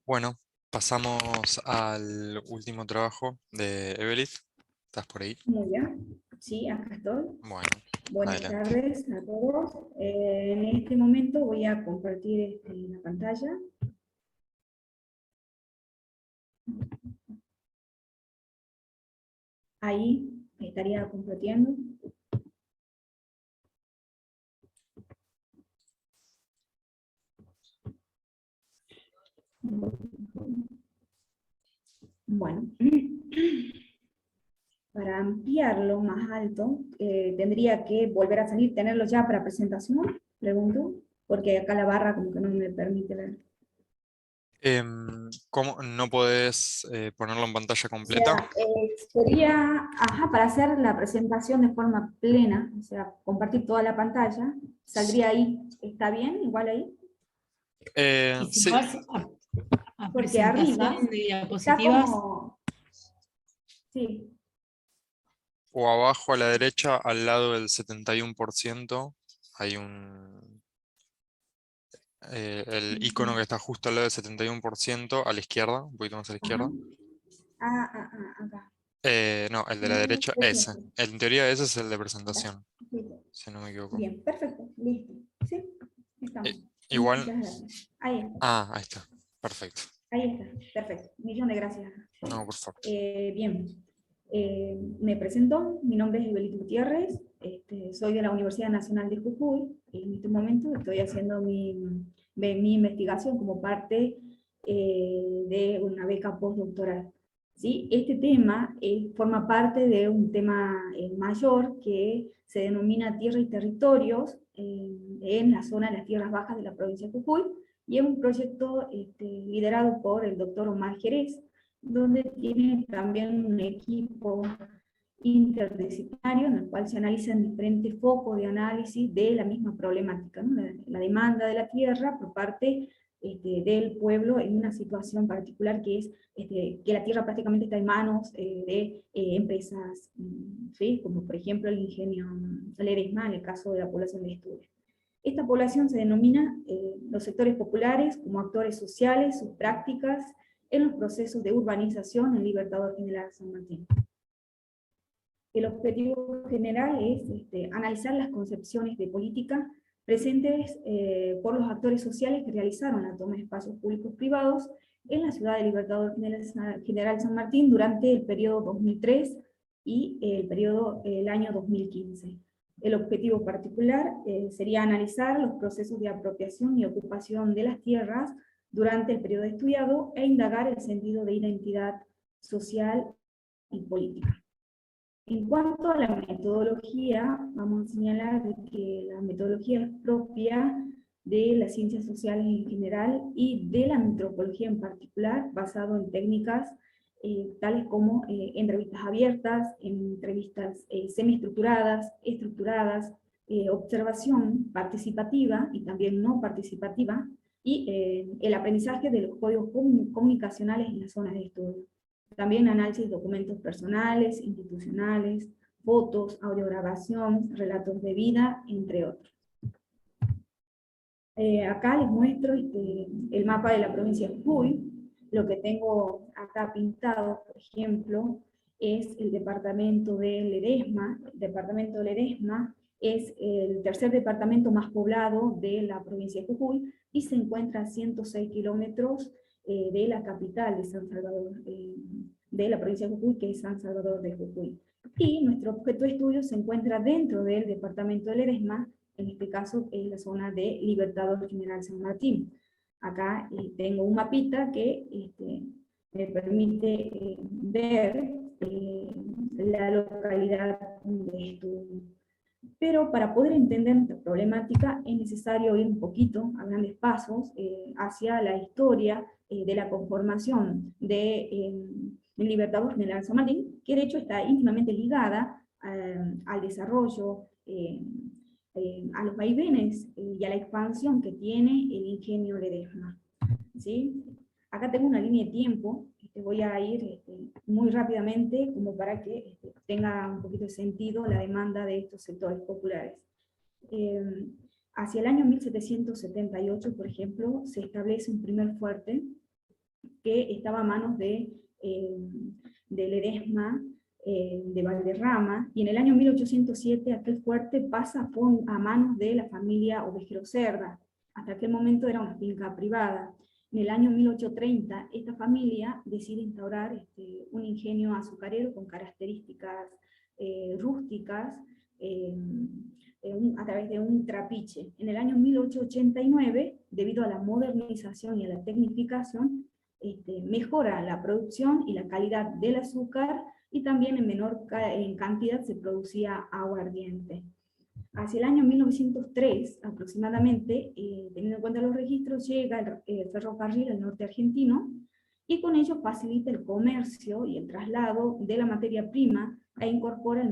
Bueno, pasamos al último trabajo de Evelith. ¿Estás por ahí? Muy bien. Sí, acá estoy. Bueno, buenas adelante. tardes a todos. En este momento voy a compartir la pantalla. Ahí estaría compartiendo. Bueno, para ampliarlo más alto, tendría que volver a salir, tenerlo ya para presentación, pregunto, porque acá la barra como que no me permite ver. ¿Cómo no podés ponerlo en pantalla O completa? sea, sería, para hacer la presentación de forma plena, o sea, compartir toda la pantalla, saldría ahí, ¿está bien? Igual ahí. Y si Sí. vas a Porque arriba presentación de está diapositivas, como... Sí. O abajo a la derecha, al lado del 71%, hay el icono que está justo al lado del 71%, a la izquierda, un poquito más a la izquierda. Acá. No, el de la derecha, ese. En teoría ese es el de presentación, Listo. si no me equivoco. Bien, perfecto, listo. Sí, estamos. Igual. Muchas gracias. Ahí está. Ahí está. Perfecto. Ahí está, perfecto. Millón de gracias. No, por favor. Bien, me presento, mi nombre es Evelith Gutiérrez, soy de la Universidad Nacional de Jujuy, y en este momento estoy haciendo mi investigación como parte de una beca postdoctoral. ¿Sí? Este tema forma parte de un tema mayor que se denomina Tierra y Territorios en la zona de las tierras bajas de la provincia de Jujuy, y es un proyecto liderado por el doctor Omar Jerez, donde tiene también un equipo interdisciplinario en el cual se analizan diferentes focos de análisis de la misma problemática, ¿no? La demanda de la tierra por parte del pueblo en una situación particular que es que la tierra prácticamente está en manos de empresas, ¿sí? Como por ejemplo el ingenio Ledesma en el caso de la población de Estudios. Esta población se denomina los sectores populares como actores sociales, sus prácticas en los procesos de urbanización en Libertador General San Martín. El objetivo general es analizar las concepciones de política presentes por los actores sociales que realizaron la toma de espacios públicos privados en la ciudad de Libertador General San Martín durante el periodo 2003 y el año 2015. El objetivo particular sería analizar los procesos de apropiación y ocupación de las tierras durante el periodo estudiado e indagar el sentido de identidad social y política. En cuanto a la metodología, vamos a señalar que la metodología es propia de las ciencias sociales en general y de la antropología en particular, basado en técnicas tales como entrevistas abiertas, entrevistas semiestructuradas, estructuradas, observación participativa y también no participativa, y el aprendizaje de los códigos comunicacionales en las zonas de estudio. También análisis de documentos personales, institucionales, fotos, audiograbación, relatos de vida, entre otros. Acá les muestro el mapa de la provincia de Jujuy. Lo que tengo acá pintado, por ejemplo, es el departamento de Ledesma. El departamento de Ledesma es el tercer departamento más poblado de la provincia de Jujuy y se encuentra a 106 kilómetros de la capital de San Salvador, de la provincia de Jujuy, que es San Salvador de Jujuy. Y nuestro objeto de estudio se encuentra dentro del departamento de Ledesma, en este caso en la zona de Libertador General San Martín. Acá tengo un mapita que me permite ver la localidad de estudio. Pero para poder entender nuestra problemática es necesario ir un poquito, a grandes pasos, hacia la historia de la conformación de Libertador General San Martín, que de hecho está íntimamente ligada al desarrollo, a los vaivenes y a la expansión que tiene el ingenio Ledesma. ¿Sí? Acá tengo una línea de tiempo, voy a ir muy rápidamente como para que tenga un poquito de sentido la demanda de estos sectores populares. Hacia el año 1778, por ejemplo, se establece un primer fuerte que estaba a manos de Ledesma, de Valderrama, y en el año 1807 aquel fuerte pasa a manos de la familia Ovejero Cerda. Hasta aquel momento era una finca privada. En el año 1830 esta familia decide instaurar un ingenio azucarero con características rústicas a través de un trapiche. En el año 1889, debido a la modernización y a la tecnificación, mejora la producción y la calidad del azúcar, y también en cantidad se producía aguardiente. Hacia el año 1903 aproximadamente, teniendo en cuenta los registros, llega el ferrocarril al norte argentino, y con ello facilita el comercio y el traslado de la materia prima e incorpora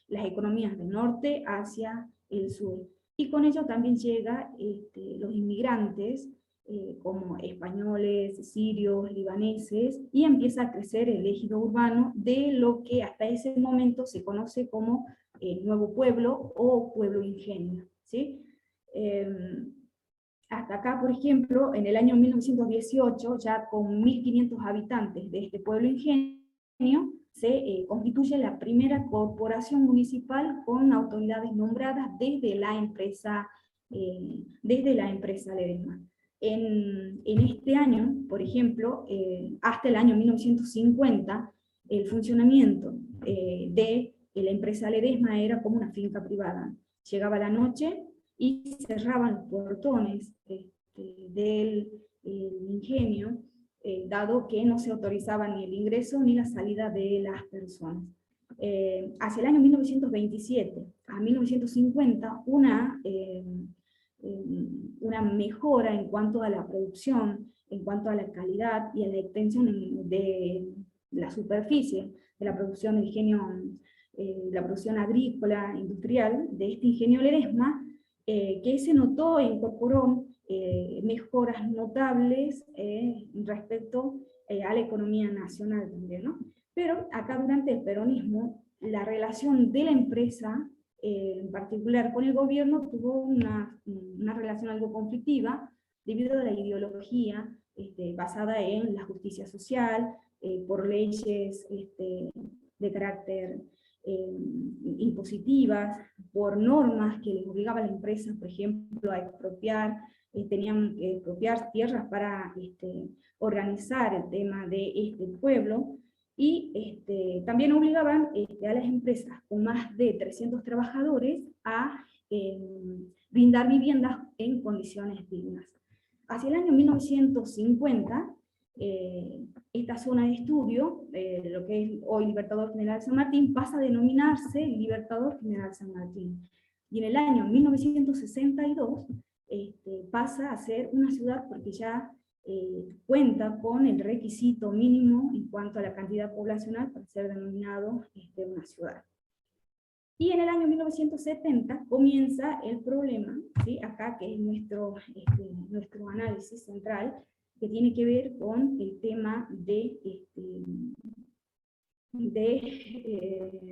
las economías del norte hacia el sur. Y con ello también llega los inmigrantes, como españoles, sirios, libaneses, y empieza a crecer el ejido urbano de lo que hasta ese momento se conoce como Nuevo Pueblo o Pueblo Ingenio. ¿Sí? Hasta acá, por ejemplo, en el año 1918, ya con 1.500 habitantes de este Pueblo Ingenio, se constituye la primera corporación municipal con autoridades nombradas desde la empresa Ledesma. En este año, por ejemplo, hasta el año 1950, el funcionamiento de la empresa Ledesma era como una finca privada. Llegaba la noche y cerraban los portones del ingenio, dado que no se autorizaba ni el ingreso ni la salida de las personas. Hacia el año 1927 a 1950, una mejora en cuanto a la producción, en cuanto a la calidad y a la extensión de la superficie de la producción del ingenio, la producción agrícola, industrial, de este ingenio Ledesma, que se notó e incorporó mejoras notables respecto a la economía nacional también, ¿no? Pero acá durante el peronismo, la relación de la empresa, en particular con el gobierno, tuvo una relación algo conflictiva debido a la ideología basada en la justicia social, por leyes de carácter impositivas, por normas que les obligaban a la empresa, por ejemplo, a expropiar, tenían que expropiar tierras para organizar el tema de este pueblo, y también obligaban a las empresas con más de 300 trabajadores a brindar viviendas en condiciones dignas. Hacia el año 1950, esta zona de estudio, lo que es hoy Libertador General San Martín, pasa a denominarse Libertador General San Martín. Y en el año 1962 pasa a ser una ciudad porque ya cuenta con el requisito mínimo en cuanto a la cantidad poblacional para ser denominado una ciudad. Y en el año 1970 comienza el problema, ¿sí? Acá que es nuestro análisis central, que tiene que ver con el tema de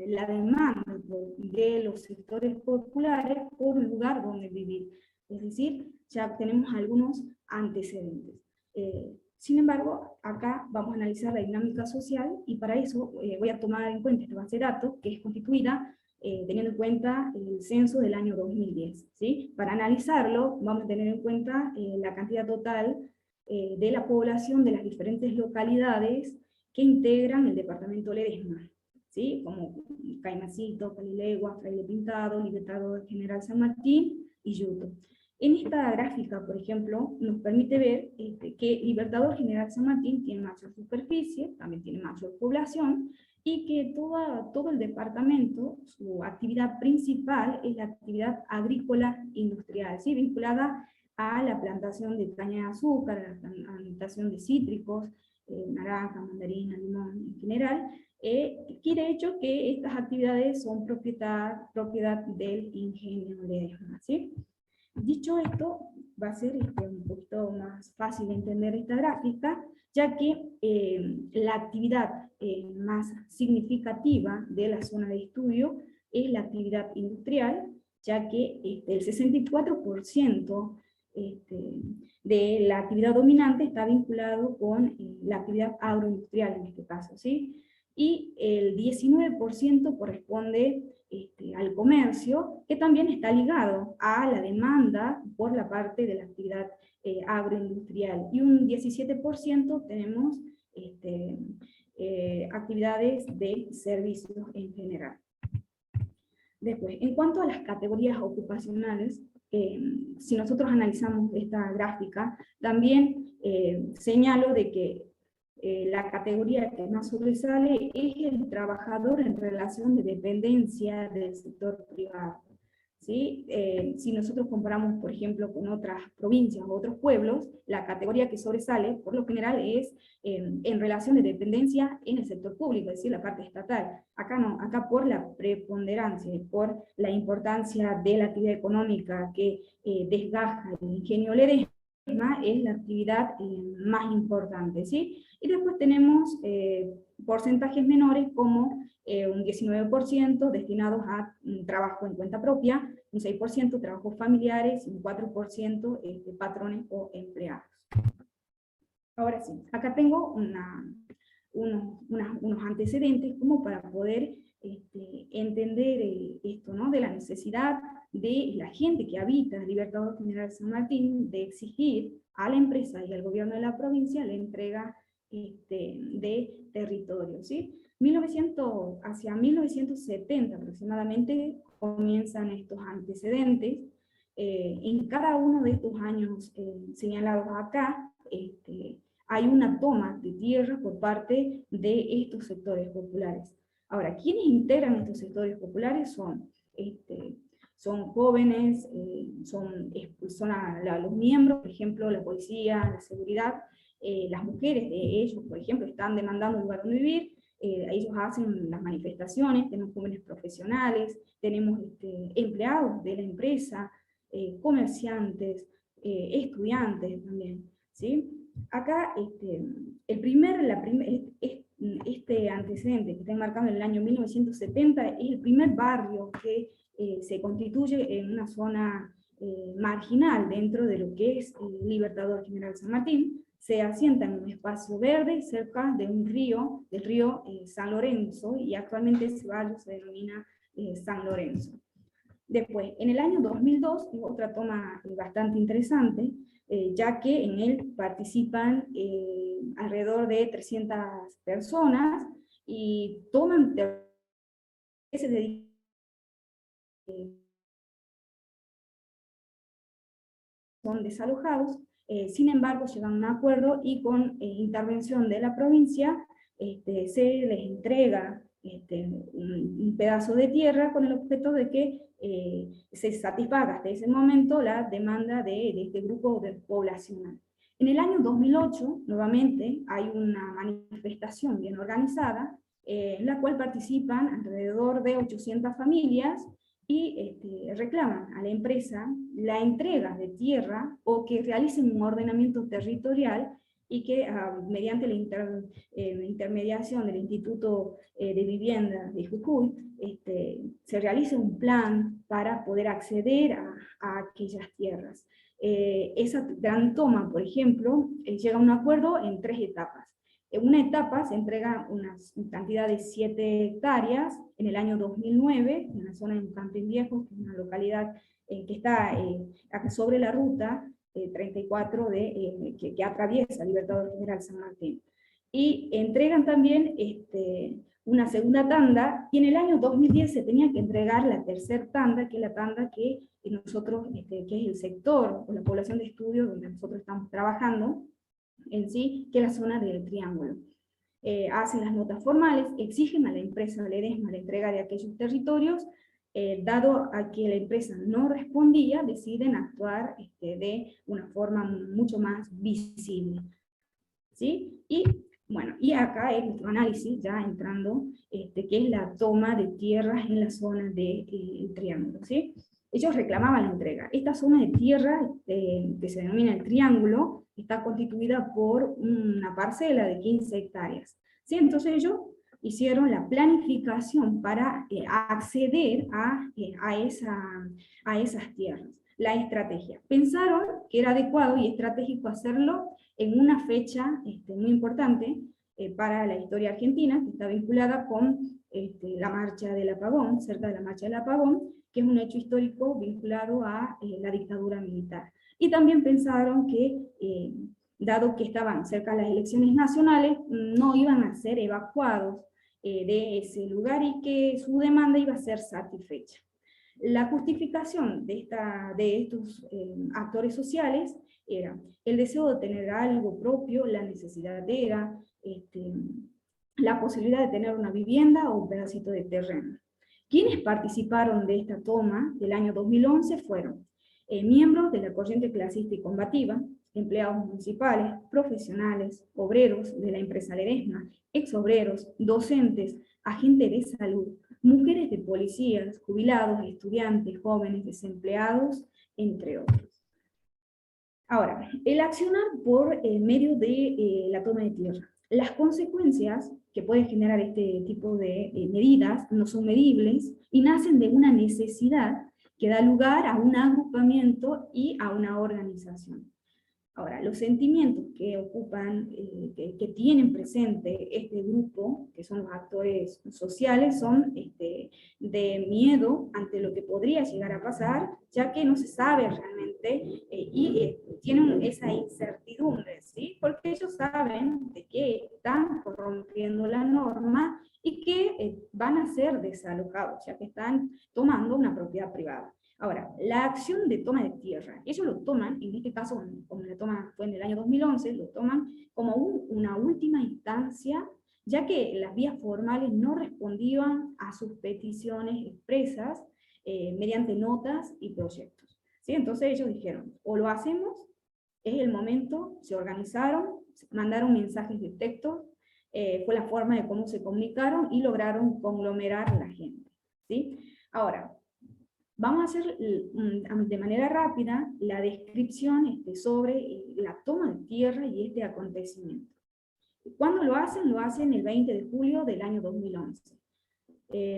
la demanda de los sectores populares por un lugar donde vivir. Es decir, ya tenemos algunos antecedentes. Sin embargo, acá vamos a analizar la dinámica social, y para eso voy a tomar en cuenta esta base de datos, que es constituida teniendo en cuenta el censo del año 2010. ¿Sí? Para analizarlo, vamos a tener en cuenta la cantidad total de la población de las diferentes localidades que integran el departamento Ledesma, ¿sí? Como Caimacito, Palilegua, Fraile Pintado, Libertador General San Martín y Yuto. En esta gráfica, por ejemplo, nos permite ver que Libertador General San Martín tiene mayor superficie, también tiene mayor población, y que todo el departamento, su actividad principal es la actividad agrícola industrial, ¿sí? Vinculada a la plantación de caña de azúcar, a la plantación de cítricos, naranja, mandarina, limón en general, que de hecho que estas actividades son propiedad del ingenio Ledesma, ¿sí? Dicho esto, va a ser un poquito más fácil de entender esta gráfica, ya que la actividad más significativa de la zona de estudio es la actividad industrial, ya que el 64% de la actividad dominante está vinculado con la actividad agroindustrial en este caso, ¿sí? Y el 19% corresponde al comercio, que también está ligado a la demanda por la parte de la actividad agroindustrial, y un 17% tenemos actividades de servicios en general. Después, en cuanto a las categorías ocupacionales, si nosotros analizamos esta gráfica, también señalo de que la categoría que más sobresale es el trabajador en relación de dependencia del sector privado, ¿sí? Si nosotros comparamos, por ejemplo, con otras provincias o otros pueblos, la categoría que sobresale, por lo general, es en relación de dependencia en el sector público, es decir, la parte estatal. Acá no, acá por la preponderancia y por la importancia de la actividad económica que desgaja el ingenio Ledesma, es la actividad más importante, ¿sí? Y después tenemos porcentajes menores como un 19% destinados a trabajo en cuenta propia, un 6% trabajos familiares, y un 4% patrones o empleados. Ahora sí, acá tengo unos antecedentes como para poder entender esto, ¿no? De la necesidad de la gente que habita el Libertador General San Martín de exigir a la empresa y al gobierno de la provincia la entrega de territorio, ¿sí? Hacia 1970 aproximadamente comienzan estos antecedentes. En cada uno de estos años señalados acá, hay una toma de tierra por parte de estos sectores populares. Ahora, ¿quiénes integran estos sectores populares? Son jóvenes, son los miembros, por ejemplo, la policía, la seguridad, las mujeres de ellos, por ejemplo, están demandando un lugar donde vivir, ellos hacen las manifestaciones, tenemos jóvenes profesionales, tenemos empleados de la empresa, comerciantes, estudiantes también, ¿sí? Acá este antecedente que está enmarcado en el año 1970 es el primer barrio que se constituye en una zona marginal dentro de lo que es Libertador General San Martín. Se asienta en un espacio verde cerca de un río, del río San Lorenzo, y actualmente ese barrio se denomina San Lorenzo. Después, en el año 2002, otra toma bastante interesante, ya que en él participan alrededor de 300 personas, y toman son desalojados. Sin embargo, llegan a un acuerdo y con intervención de la provincia se les entrega un pedazo de tierra con el objeto de que se satisfaga hasta ese momento la demanda de este grupo poblacional. En el año 2008, nuevamente, hay una manifestación bien organizada, en la cual participan alrededor de 800 familias, y reclaman a la empresa la entrega de tierra o que realicen un ordenamiento territorial y que mediante la intermediación del Instituto de Vivienda de Jujuy, se realice un plan para poder acceder a aquellas tierras. Esa gran toma, por ejemplo, llega a un acuerdo en 3 etapas. En una etapa se entrega una cantidad de 7 hectáreas en el año 2009, en la zona de Campín Viejo, que es una localidad que está sobre la ruta 34 que atraviesa Libertador General San Martín. Y entregan también una segunda tanda, y en el año 2010 se tenía que entregar la tercera tanda, que es la tanda que nosotros, que es el sector o la población de estudio donde nosotros estamos trabajando en sí, que es la zona del Triángulo. Hacen las notas formales, exigen a la empresa Ledesma la entrega de aquellos territorios, dado a que la empresa no respondía, deciden actuar de una forma mucho más visible. ¿Sí? Y bueno, y acá es nuestro análisis, ya entrando, que es la toma de tierras en la zona del Triángulo. ¿Sí? Ellos reclamaban la entrega. Esta zona de tierra, que se denomina el Triángulo, está constituida por una parcela de 15 hectáreas. ¿Sí? Entonces ellos hicieron la planificación para acceder a esas tierras. La estrategia. Pensaron que era adecuado y estratégico hacerlo en una fecha muy importante para la historia argentina, que está vinculada con la marcha del apagón, cerca de la marcha del apagón, que es un hecho histórico vinculado a la dictadura militar. Y también pensaron que, dado que estaban cerca de las elecciones nacionales, no iban a ser evacuados de ese lugar y que su demanda iba a ser satisfecha. La justificación de estos actores sociales era el deseo de tener algo propio, la necesidad era la posibilidad de tener una vivienda o un pedacito de terreno. Quienes participaron de esta toma del año 2011 fueron miembros de la corriente clasista y combativa, empleados municipales, profesionales, obreros de la empresa Ledesma, exobreros, docentes, agentes de salud, mujeres de policías, jubilados, estudiantes, jóvenes, desempleados, entre otros. Ahora, el accionar por medio de la toma de tierra. Las consecuencias que puede generar este tipo de medidas no son medibles y nacen de una necesidad que da lugar a un agrupamiento y a una organización. Ahora, los sentimientos que ocupan, que tienen presente este grupo, que son los actores sociales, son de miedo ante lo que podría llegar a pasar, ya que no se sabe realmente, y tienen esa incertidumbre, ¿sí? Porque ellos saben de que están corrompiendo la norma y que van a ser desalojados, ya que están tomando una propiedad privada. Ahora, la acción de toma de tierra, ellos lo toman, en este caso, como la toma fue en el año 2011, lo toman como una última instancia, ya que las vías formales no respondían a sus peticiones expresas mediante notas y proyectos. ¿Sí? Entonces ellos dijeron, o lo hacemos, es el momento, se organizaron, mandaron mensajes de texto, fue la forma de cómo se comunicaron y lograron conglomerar a la gente. ¿Sí? Ahora, vamos a hacer de manera rápida la descripción sobre la toma de tierra y este acontecimiento. ¿Cuándo lo hacen? Lo hacen el 20 de julio del año 2011.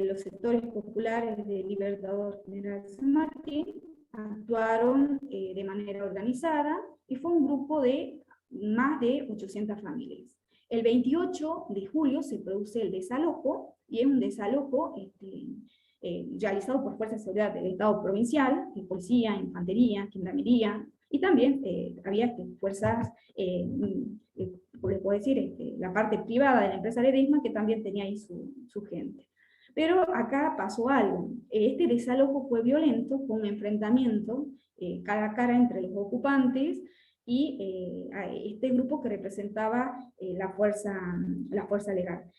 Los sectores populares de Libertador General San Martín actuaron de manera organizada y fue un grupo de más de 800 familias. El 28 de julio se produce el desalojo, y es un desalojo realizado por Fuerzas de Seguridad del Estado provincial, policía, infantería, gendarmería, y también había fuerzas, como les puedo decir, la parte privada de la empresa Ledesma, que también tenía ahí su gente. Pero acá pasó algo. Este desalojo fue violento, fue un enfrentamiento cara a cara entre los ocupantes y este grupo que representaba la fuerza legal.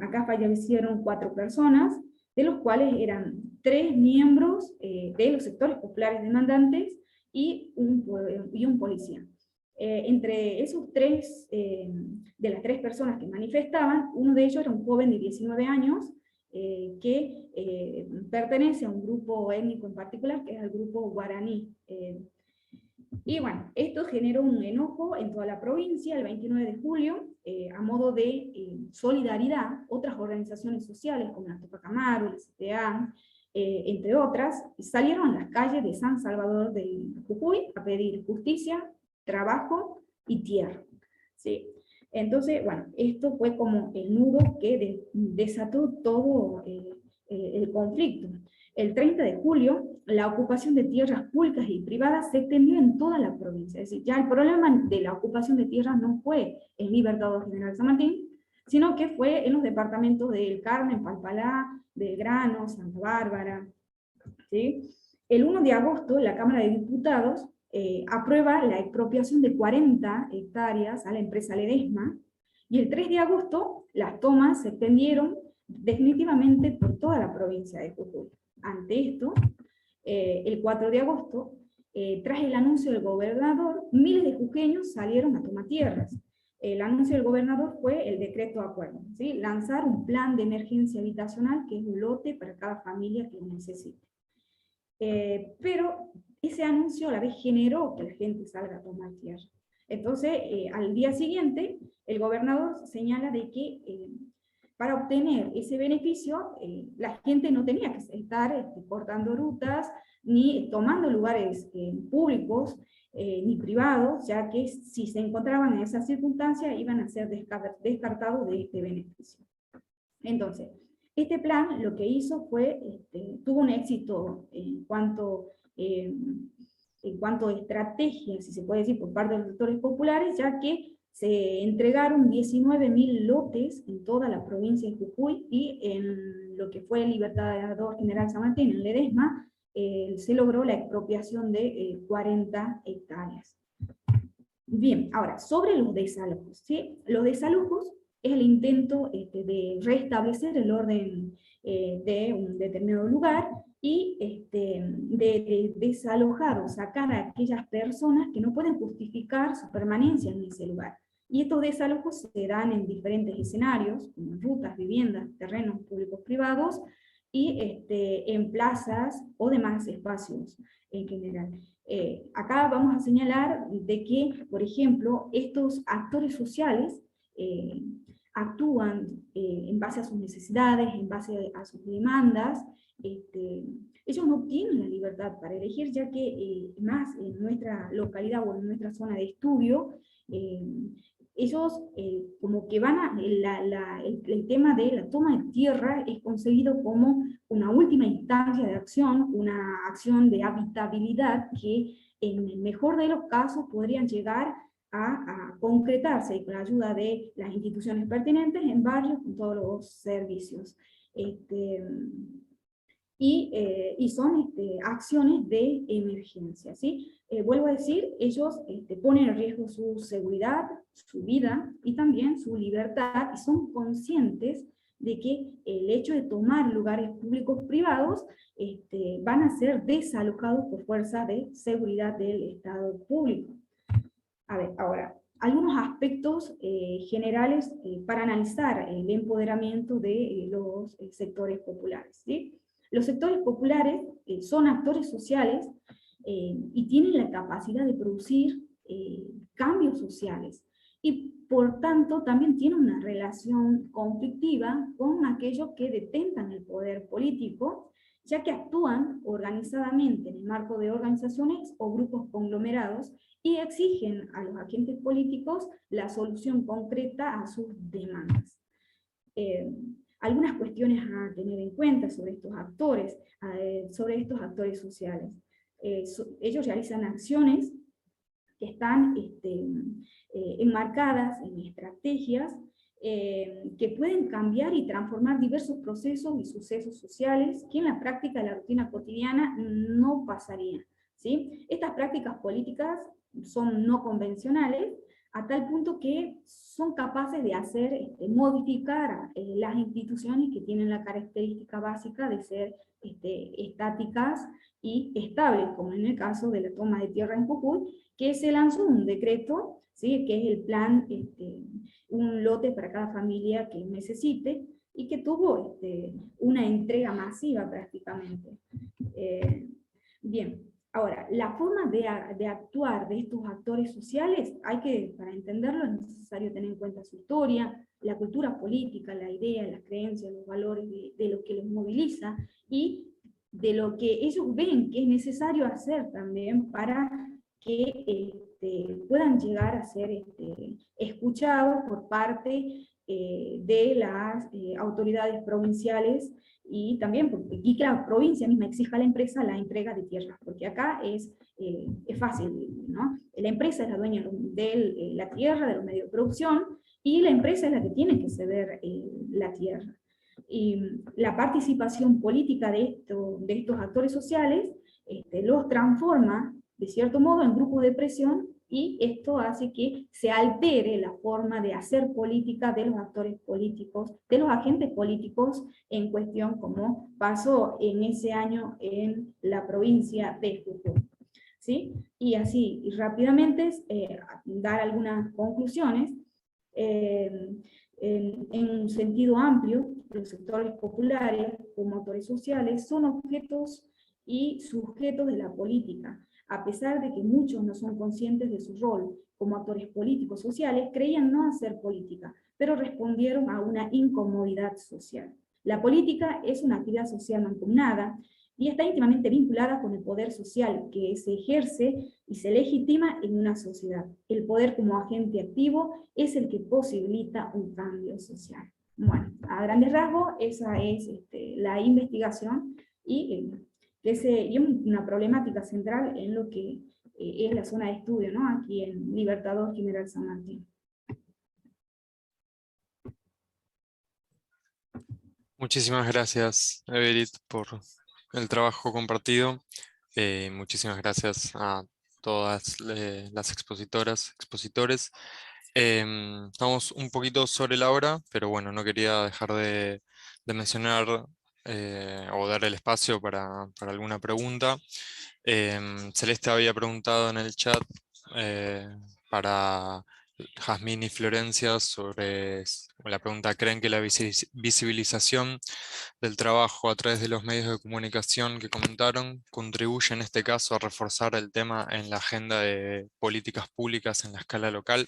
Acá fallecieron 4 personas, de los cuales eran 3 miembros de los sectores populares demandantes y un policía. Entre esos 3, de las 3 personas que manifestaban, uno de ellos era un joven de 19 años, que pertenece a un grupo étnico en particular, que es el grupo guaraní. Y bueno, esto generó un enojo en toda la provincia. El 29 de julio, a modo de solidaridad, otras organizaciones sociales como la Tupac Amaru, la CTA, entre otras, salieron a las calles de San Salvador de Jujuy a pedir justicia, trabajo y tierra. ¿Sí? Entonces, bueno, esto fue como el nudo que desató todo el conflicto. El 30 de julio, la ocupación de tierras públicas y privadas se extendió en toda la provincia. Es decir, ya el problema de la ocupación de tierras no fue en Libertador General San Martín, sino que fue en los departamentos del Carmen, Palpalá, Belgrano, Santa Bárbara. ¿Sí? El 1 de agosto, la Cámara de Diputados aprueba la expropiación de 40 hectáreas a la empresa Ledesma, y el 3 de agosto las tomas se extendieron definitivamente por toda la provincia de Jujuy. Ante esto, el 4 de agosto, tras el anuncio del gobernador, miles de jujeños salieron a tomar tierras. El anuncio del gobernador fue el decreto de acuerdo, ¿sí? Lanzar un plan de emergencia habitacional, que es un lote para cada familia que lo necesite. Pero ese anuncio a la vez generó que la gente salga a tomar tierra. Entonces, al día siguiente, el gobernador señala de que para obtener ese beneficio, la gente no tenía que estar cortando rutas, ni tomando lugares públicos, ni privados, ya que si se encontraban en esas circunstancias, iban a ser descartados de este beneficio. Entonces, este plan lo que hizo fue, tuvo un éxito en cuanto a estrategias, si se puede decir, por parte de los sectores populares, ya que se entregaron 19.000 lotes en toda la provincia de Jujuy, y en lo que fue el Libertador General San Martín, en Ledesma, se logró la expropiación de 40 hectáreas. Bien, ahora, sobre los desalojos, ¿sí? Los desalojos es el intento de restablecer el orden de un determinado lugar, y de desalojar o sacar a aquellas personas que no pueden justificar su permanencia en ese lugar. Y estos desalojos se dan en diferentes escenarios, como en rutas, viviendas, terrenos públicos privados, y en plazas o demás espacios en general. Acá vamos a señalar de que, por ejemplo, estos actores sociales actúan en base a sus necesidades, en base a sus demandas. Ellos no tienen la libertad para elegir, ya que más en nuestra localidad o en nuestra zona de estudio, ellos como que van a, el tema de la toma de tierra es concebido como una última instancia de acción, una acción de habitabilidad que en el mejor de los casos podrían llegar a concretarse con la ayuda de las instituciones pertinentes en barrios con todos los servicios. Y son acciones de emergencia, ¿sí? Vuelvo a decir, ellos ponen en riesgo su seguridad, su vida y también su libertad, y son conscientes de que el hecho de tomar lugares públicos privados van a ser desalojados por fuerza de seguridad del Estado público. A ver, ahora, algunos aspectos generales para analizar el empoderamiento de los sectores populares, ¿sí? Los sectores populares son actores sociales y tienen la capacidad de producir cambios sociales, y por tanto también tienen una relación conflictiva con aquellos que detentan el poder político, ya que actúan organizadamente en el marco de organizaciones o grupos conglomerados y exigen a los agentes políticos la solución concreta a sus demandas. Algunas cuestiones a tener en cuenta sobre estos actores sociales. Ellos realizan acciones que están enmarcadas en estrategias que pueden cambiar y transformar diversos procesos y sucesos sociales que en la práctica de la rutina cotidiana no pasarían, ¿sí? Estas prácticas políticas son no convencionales, a tal punto que son capaces de hacer modificar las instituciones que tienen la característica básica de ser estáticas y estables, como en el caso de la toma de tierra en Jujuy, que se lanzó un decreto, ¿sí? Que es el plan, un lote para cada familia que necesite, y que tuvo una entrega masiva prácticamente. Bien, Ahora, la forma de actuar de estos actores sociales, para entenderlo es necesario tener en cuenta su historia, la cultura política, la idea, las creencias, los valores de lo que los moviliza y de lo que ellos ven que es necesario hacer también para que puedan llegar a ser escuchados por parte de las autoridades provinciales y también porque que la provincia misma exija a la empresa la entrega de tierras, porque acá es fácil, ¿no? La empresa es la dueña de la tierra, de los medios de producción, y la empresa es la que tiene que ceder la tierra. Y la participación política de estos actores sociales los transforma, de cierto modo, en grupos de presión, y esto hace que se altere la forma de hacer política de los actores políticos, de los agentes políticos en cuestión, como pasó en ese año en la provincia de Jujuy. ¿Sí? Y así, y rápidamente, dar algunas conclusiones. En un sentido amplio, los sectores populares como actores sociales son objetos y sujetos de la política. A pesar de que muchos no son conscientes de su rol como actores políticos sociales, creían no hacer política, pero respondieron a una incomodidad social. La política es una actividad social mancomunada y está íntimamente vinculada con el poder social que se ejerce y se legitima en una sociedad. El poder como agente activo es el que posibilita un cambio social. Bueno, a grandes rasgos, esa es la investigación y es una problemática central en lo que es la zona de estudio, ¿no? Aquí en Libertador General San Martín. Muchísimas gracias, Everett, por el trabajo compartido. Muchísimas gracias a todas las expositoras, expositores. Estamos un poquito sobre la hora, pero bueno, no quería dejar de mencionar o dar el espacio para alguna pregunta. Celeste había preguntado en el chat para Jazmín y Florencia sobre la pregunta: ¿creen que la visibilización del trabajo a través de los medios de comunicación que comentaron contribuye en este caso a reforzar el tema en la agenda de políticas públicas en la escala local?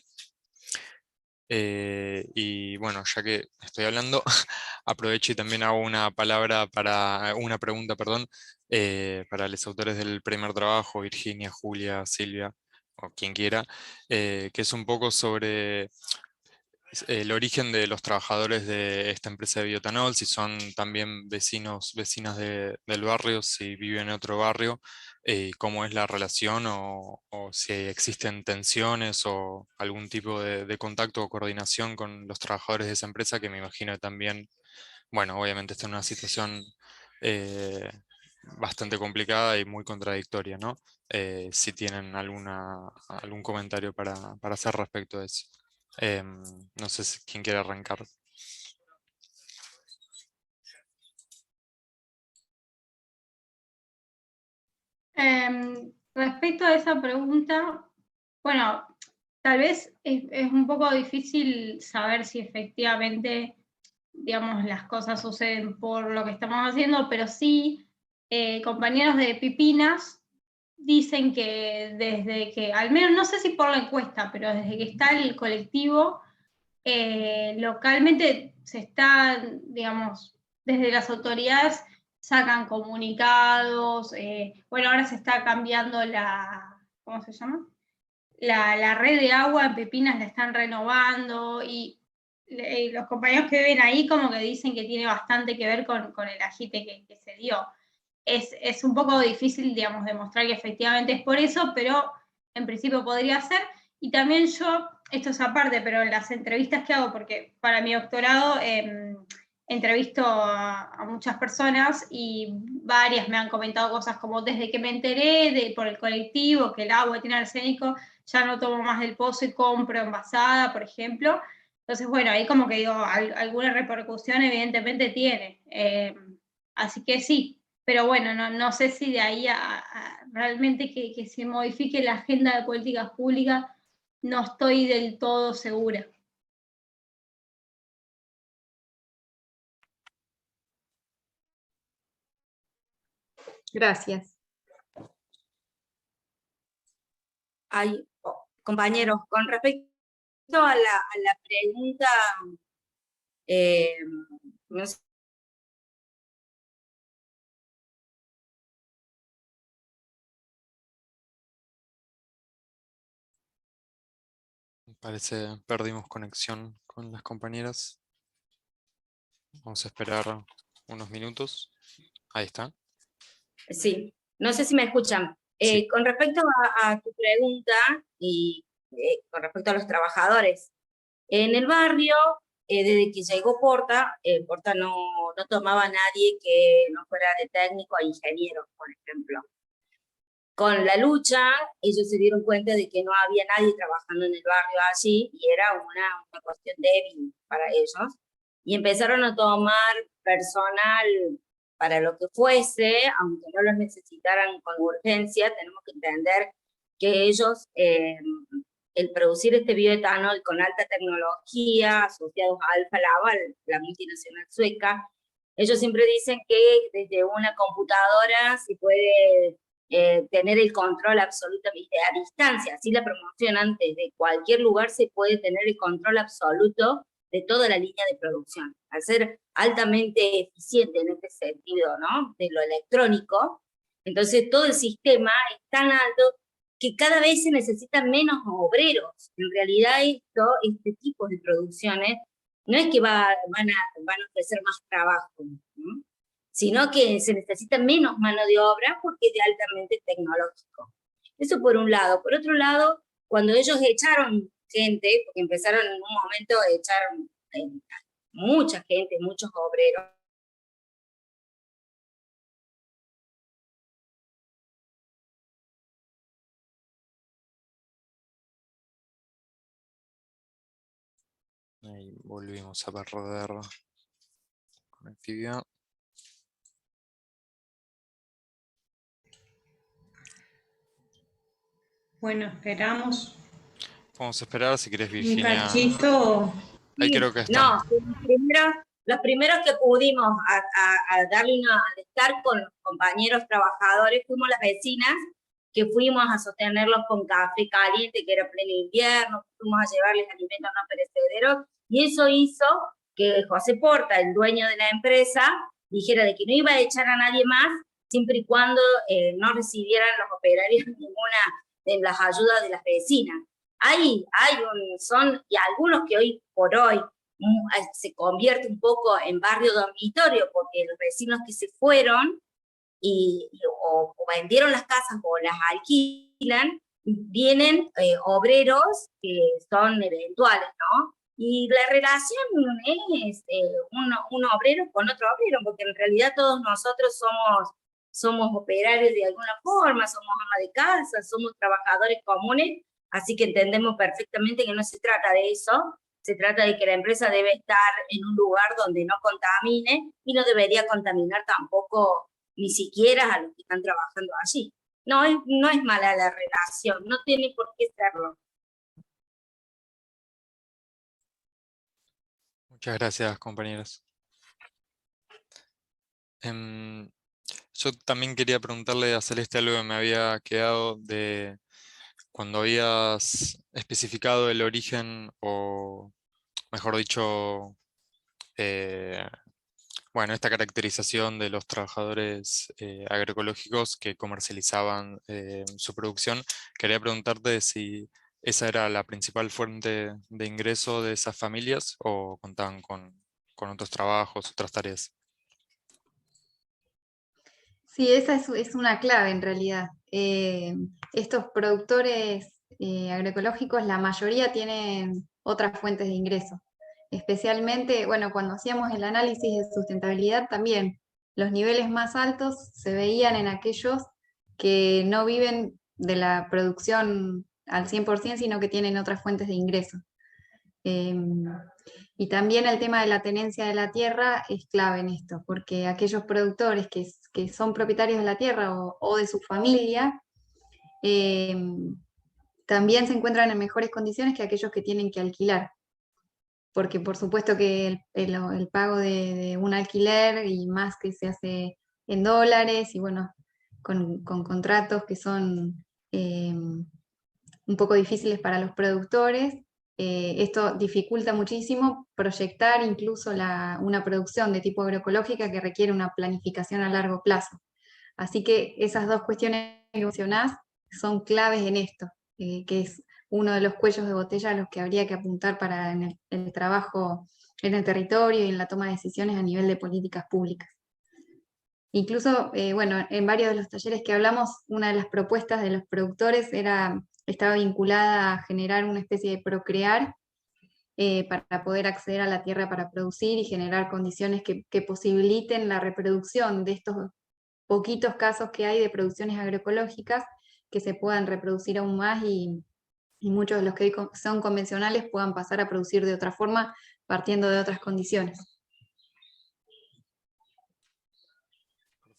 Y bueno, ya que estoy hablando, aprovecho y también hago una pregunta, perdón, para los autores del primer trabajo, Virginia, Julia, Silvia, o quien quiera, que es un poco sobre el origen de los trabajadores de esta empresa de bioetanol, si son también vecinas del barrio, si viven en otro barrio, cómo es la relación o si existen tensiones o algún tipo de contacto o coordinación con los trabajadores de esa empresa, que me imagino que también, bueno, obviamente está en una situación eh, bastante complicada y muy contradictoria, ¿no? Si tienen algún comentario para hacer respecto a eso. No sé quién quiere arrancar. Respecto a esa pregunta, bueno, tal vez es un poco difícil saber si efectivamente, digamos, las cosas suceden por lo que estamos haciendo, pero sí, compañeros de Pipinas dicen que desde que, al menos no sé si por la encuesta, pero desde que está el colectivo, localmente se está, digamos, desde las autoridades sacan comunicados, bueno, ahora se está cambiando ¿cómo se llama? La red de agua en Pepinas la están renovando y los compañeros que viven ahí como que dicen que tiene bastante que ver con el agite que se dio. Es un poco difícil, digamos, demostrar que efectivamente es por eso, pero en principio podría ser. Y también yo, esto es aparte, pero en las entrevistas que hago, porque para mi doctorado entrevisto a muchas personas y varias me han comentado cosas como: desde que me enteré por el colectivo que el agua tiene arsénico, ya no tomo más del pozo y compro envasada, por ejemplo. Entonces, bueno, ahí como que digo, alguna repercusión evidentemente tiene. Así que sí, pero bueno, no sé si de ahí a realmente que se modifique la agenda de políticas públicas, no estoy del todo segura. Gracias. Compañeros, con respecto a la pregunta, no sé. Parece perdimos conexión con las compañeras. Vamos a esperar unos minutos. Ahí está. Sí, no sé si me escuchan. Sí. Con respecto a tu pregunta y con respecto a los trabajadores, en el barrio, desde que llegó Porta, Porta no tomaba a nadie que no fuera de técnico a ingeniero, por ejemplo. Con la lucha, ellos se dieron cuenta de que no había nadie trabajando en el barrio allí y era una cuestión débil para ellos. Y empezaron a tomar personal para lo que fuese, aunque no los necesitaran con urgencia. Tenemos que entender que ellos, el producir este bioetanol con alta tecnología, asociados a Alfa Laval, la multinacional sueca, ellos siempre dicen que desde una computadora se puede tener el control absolutamente a distancia, así la promocionan desde cualquier lugar, se puede tener el control absoluto de toda la línea de producción, al ser altamente eficiente en este sentido, ¿no? De lo electrónico. Entonces todo el sistema es tan alto que cada vez se necesitan menos obreros. En realidad este tipo de producciones no es que van a ofrecer más trabajo, ¿no? Sino que se necesita menos mano de obra porque es de altamente tecnológico. Eso por un lado. Por otro lado, cuando ellos echaron gente, porque empezaron en un momento a echar mucha gente, muchos obreros, Ahí volvimos a perder conectividad. Bueno, esperamos Vamos a esperar, si querés, un Virginia. cachito. Ahí creo que están. no, los primeros que pudimos a darle a estar con los compañeros trabajadores fuimos las vecinas, que fuimos a sostenerlos con café caliente, que era pleno invierno, fuimos a llevarles alimentos no perecederos, y eso hizo que José Porta, el dueño de la empresa, dijera de que no iba a echar a nadie más, siempre y cuando no recibieran los operarios ninguna de las ayudas de las vecinas. Son, y algunos que hoy por hoy se convierte un poco en barrio dormitorio, porque los vecinos que se fueron o vendieron las casas o las alquilan, vienen obreros que son eventuales, ¿no? Y la relación es un obrero con otro obrero, porque en realidad todos nosotros somos operarios de alguna forma, somos ama de casa, somos trabajadores comunes, así que entendemos perfectamente que no se trata de eso, se trata de que la empresa debe estar en un lugar donde no contamine y no debería contaminar tampoco ni siquiera a los que están trabajando allí. No es mala la relación, no tiene por qué serlo. Muchas gracias, compañeros. Yo también quería preguntarle a Celeste algo que me había quedado de cuando habías especificado el origen, o mejor dicho, bueno, esta caracterización de los trabajadores agroecológicos que comercializaban su producción. Quería preguntarte si esa era la principal fuente de ingreso de esas familias o contaban con otros trabajos, otras tareas. Sí, esa es una clave en realidad. Estos productores agroecológicos, la mayoría tienen otras fuentes de ingreso. Especialmente, bueno, cuando hacíamos el análisis de sustentabilidad también, los niveles más altos se veían en aquellos que no viven de la producción al 100%, sino que tienen otras fuentes de ingreso. Y también el tema de la tenencia de la tierra es clave en esto, porque aquellos productores que son propietarios de la tierra o de su familia, también se encuentran en mejores condiciones que aquellos que tienen que alquilar. Porque por supuesto que el pago de un alquiler y más que se hace en dólares y bueno, con contratos que son un poco difíciles para los productores. Esto dificulta muchísimo proyectar incluso una producción de tipo agroecológica que requiere una planificación a largo plazo. Así que esas dos cuestiones que mencionás son claves en esto, que es uno de los cuellos de botella a los que habría que apuntar para el trabajo en el territorio y en la toma de decisiones a nivel de políticas públicas. Incluso, bueno, en varios de los talleres que hablamos, una de las propuestas de los productores estaba vinculada a generar una especie de procrear para poder acceder a la tierra para producir y generar condiciones que posibiliten la reproducción de estos poquitos casos que hay de producciones agroecológicas, que se puedan reproducir aún más y muchos de los que hoy son convencionales puedan pasar a producir de otra forma, partiendo de otras condiciones.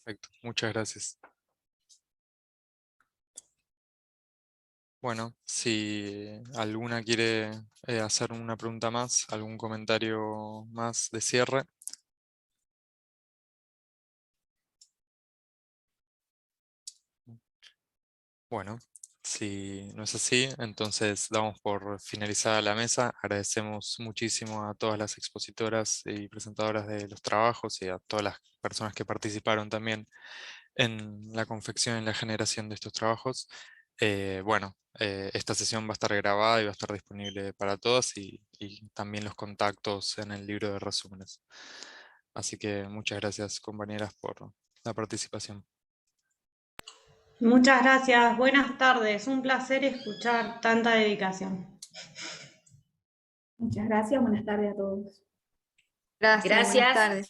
Perfecto, muchas gracias. Bueno, si alguna quiere hacer una pregunta más, algún comentario más de cierre. Bueno, si no es así, entonces damos por finalizada la mesa. Agradecemos muchísimo a todas las expositoras y presentadoras de los trabajos y a todas las personas que participaron también en la confección y la generación de estos trabajos. Bueno, esta sesión va a estar grabada y va a estar disponible para todas y también los contactos en el libro de resúmenes. Así que muchas gracias, compañeras, por la participación. Muchas gracias, buenas tardes, un placer escuchar tanta dedicación. Muchas gracias, buenas tardes a todos. Gracias, buenas Gracias. tardes.